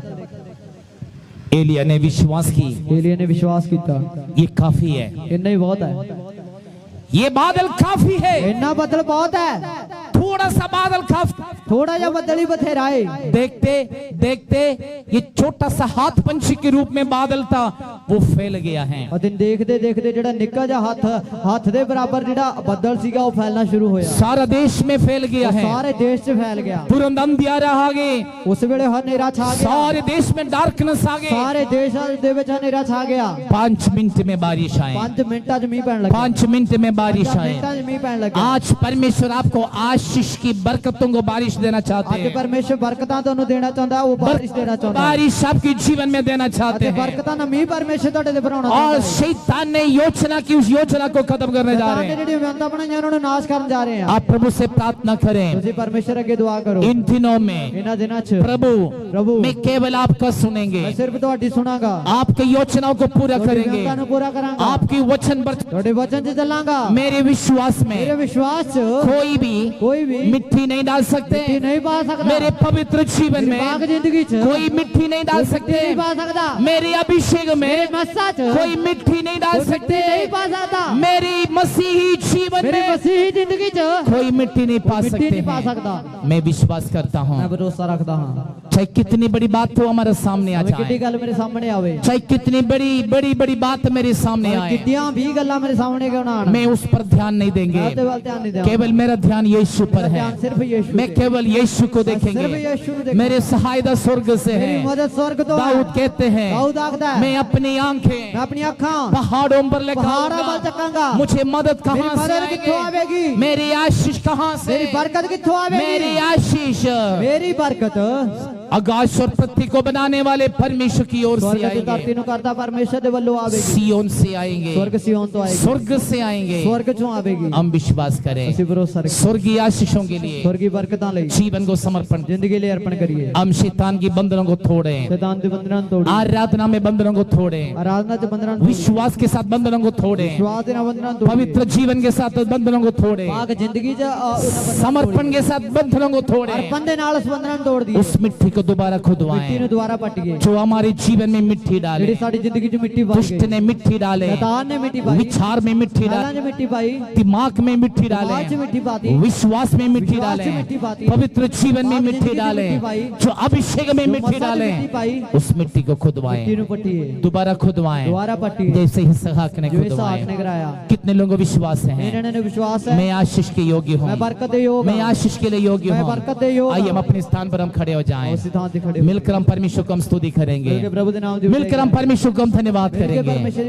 एलिया ने विश्वास की, ਏਲੀਆ ਨੇ ਵਿਸ਼ਵਾਸ ਕੀਤਾ ये काफी है, ਇੰਨਾ ही बहुत है, ये बादल काफी है, ਇੰਨਾ ਬੱਦਲ बहुत है, थोड़ा सा बादल काफी। थोड़ा जिहा ਬੱਦਲ ही बथेरा है। देखते देखते ये छोटा सा हाथ पंछी के रूप में बादल था वो फैल गया है। ਅਤੇ ਦੇਖਦੇ ਦੇਖਦੇ ਜਿਹੜਾ ਨਿੱਕਾ ਜਿਹਾ ਹੱਥ ਦੇ ਬਰਾਬਰ ਜਿਹੜਾ ਬੱਦਲ ਸੀਗਾ ਉਹ ਫੈਲਣਾ ਸ਼ੁਰੂ ਹੋਇਆ, सारा देश में फैल गया है, ਸਾਰੇ ਦੇਸ਼ 'ਚ ਫੈਲ ਗਿਆ। तुरंत अंधियारा आ गए, ਉਸ ਵੇਲੇ ਹਨੇਰਾ ਛਾ ਗਿਆ, सारे देश में डार्कनेस आ गए। ਸਾਰੇ ਦੇਸ਼ ਦੇ ਵਿੱਚ ਹਨੇਰਾ ਛਾ ਗਿਆ। 5 मिनट में बारिश आए, 5 ਮਿੰਟਾਂ 'ਚ ਮੀਂਹ ਪੈਣ ਲੱਗਾ, 5 मिनट में बारिश 5 आए। ਮਿੰਟਾਂ 'ਚ ਮੀਂਹ ਪੈਣ ਲੱਗਾ। आज परमेश्वर आपको आशीष की बरकतों को बारिश देना चाहते ਅੱਜ हैं, ਪਰਮੇਸ਼ਰ ਬਰਕਤਾਂ ਤੁਹਾਨੂੰ ਦੇਣਾ ਚਾਹੁੰਦਾ, ਉਹ ਬਾਰਿਸ਼ ਦੇਣਾ ਚਾਹੁੰਦਾ, बारिश आपके जीवन में देना चाहते ਅਤੇ हैं। ਬਰਕਤਾਂ ਦਾ ਮੀਂਹ ਪਰਮੇਸ਼ਰ ਤੁਹਾਡੇ ਤੇ ਭਰਾਉਣਾ और ਚਾਹੁੰਦਾ ਹੈ। शैतान ने योजना की उस योजना को खत्म करने जा ਸ਼ੈਤਾਨ रहे ਨੇ हैं। ਜਿਹੜੀ ਵਿਅੰਤਾ ਬਣਾਈਆਂ ਉਹਨਾਂ ਨੂੰ ਨਾਸ਼ ਕਰਨ ਜਾ ਰਹੇ ਆ। आप प्रभु से प्रार्थना करें ਤੁਸੀਂ ਪਰਮੇਸ਼ਰ ਅੱਗੇ ਦੁਆ ਕਰੋ। इन दिनों में, ਇਹਨਾਂ ਦਿਨਾਂ 'ਚ प्रभु मैं केवल आपका सुनेंगे, ਮੈਂ ਸਿਰਫ ਤੁਹਾਡੀ ਸੁਣਾਂਗਾ, आपकी योजनाओं को पूरा ਤੁਹਾਡੀ करेंगे, ਵਿਅੰਤਾ ਨੂੰ ਪੂਰਾ ਕਰਾਂਗਾ, आपकी वचन पर ਤੁਹਾਡੇ ਵਚਨ 'ਚ ਚੱਲਾਂਗਾ। मेरे विश्वास ਮੇਰੇ में ਵਿਸ਼ਵਾਸ 'ਚ कोई ਕੋਈ ਵੀ मिट्टी नहीं डाल सकते, ਮਿੱਟੀ ਨਹੀਂ ਪਾ ਸਕਦਾ। मेरे पवित्र जीवन ਮੇਰੀ ਪਾਕ में ਜ਼ਿੰਦਗੀ 'ਚ कोई मिट्टी नहीं डाल ਕੋਈ ਮਿੱਟੀ सकते, ਨਹੀਂ ਪਾ ਸਕਦਾ। मेरे अभिषेक ਮੇਰੇ में ਮੱਸਾ 'ਚ कोई मिट्टी नहीं डाल ਕੋਈ ਮਿੱਟੀ सकते, ਨਹੀਂ ਪਾ ਸਕਦਾ। मेरी मसीही जीवन जीवन मेरी में मसीही जिंदगी च कोई मिट्टी नहीं पा मिट्टी सकते नहीं पा हैं। सकता। मैं विश्वास करता हूँ मैं भरोसा रखता हूँ चाहे कितनी बड़ी बात तो हमारे सामने आ कितनी जाए, गल मेरे सामने आवे, चाहे कितनी बड़ी बड़ी बड़ी बात मेरे सामने आए, कितनियां भी गल्लां मेरे सामने क्यों ना आन, मैं उस पर ध्यान नहीं देंगे। मैं तो ध्यान नहीं दूंगा। केवल मेरा ध्यान यीशु पर है। ध्यान सिर्फ यीशु मैं पे। केवल यीशु को सिर्फ देखेंगे। यीशु को देखेंगे। मेरे सहायता स्वर्ग से मेरी है। मदद स्वर्ग तो दाऊद कहते हैं दाऊद आखदा है, मैं अपनी मैं आंखें अपनी अखां पहाड़ों पर पहाड़ा लगाऊंगा, बल चकांगा, मुझे मदद मेरी कहां से मदद कित्थों आवेगी, आएगी, मेरी आशीष कहां से, मेरी बरकत कित्थों आवेगी, मेरी आशीष मेरी बरकत आकाश और पृथ्वी को बनाने वाले परमेश्वर की ओर से स्वर्ग की आएंगे, धरती नु करता परमेश्वर दे वल्लों आवेगी, सियोन से आएंगे, स्वर्ग सियोन तो आएगी, स्वर्ग से आएंगे। स्वर्ग चों आवेगी। हम विश्वास करें ਅਸੀਂ भरोसा रखें स्वर्गीय आशीषों के लिए स्वर्गीय बरकतां ਲਈ जीवन को समर्पण, जिंदगी लिए अर्पण करिए। हम शैतान की बंधनों को तोड़ें, शैतान के बंधनों तोड़िए, आराधना में बंधनों को तोड़ें, आराधना के बंधनों तोड़िए, विश्वास के साथ बंधनों को तोड़ें, विश्वास के बंधनों तोड़िए, पवित्र जीवन के साथ बंधनों को तोड़ें, पाक जिंदगी च समर्पण के साथ बंधनों को तोड़ें, अर्पण दे नाल उस बंधन तोड़ दिए, उस मिट्टी को दोबारा मिट्टी खुदवाएं नु दोबारा पटिए, जो हमारे जीवन में मिट्टी डाले, जेडी साडी जिंदगी च मिट्टी भर दुष्ट गई, ने मिट्टी डाले, शैतान ने मिट्टी पाई, विचार में मिट्टी ख्यालां डाले, ने मिट्टी पाई, दिमाग में मिट्टी दिमाग डाले, च मिट्टी पाती, विश्वास में मिट्टी विश्वास डाले, से मिट्टी पाती, पवित्र जीवन में पाप मिट्टी जिंदगी में डाले, मिट्टी पाई, जो अभिषेक में जो मिट्टी मसा में डाले, मिट्टी पाई, उस मिट्टी को मिट्टी खुदवाएं, नु पटिए, दोबारा खुदवाएं, दोबारा पटिए, जैसे इसहाक ने जो इसहाक ने खुदवाएं। कराया। कितने लोगों को विश्वास है इन्होंने ने विश्वास है, मैं आशीष के योग्य हूँ, मैं बरकत दे योग, मैं आशीष के लिए योग्य मैं हूँ। बरकत दे योग, आइए हम अपने स्थान पर हम खड़े हो जाएं, उसी स्थान से खड़े हो, मिलकर हम परमेश्वर को हम स्तुति करेंगे, मिलकर प्रभु के नाम दी मिलकर हम परमेश्वर को हम धन्यवाद मिलकर करेंगे। परमेश्वर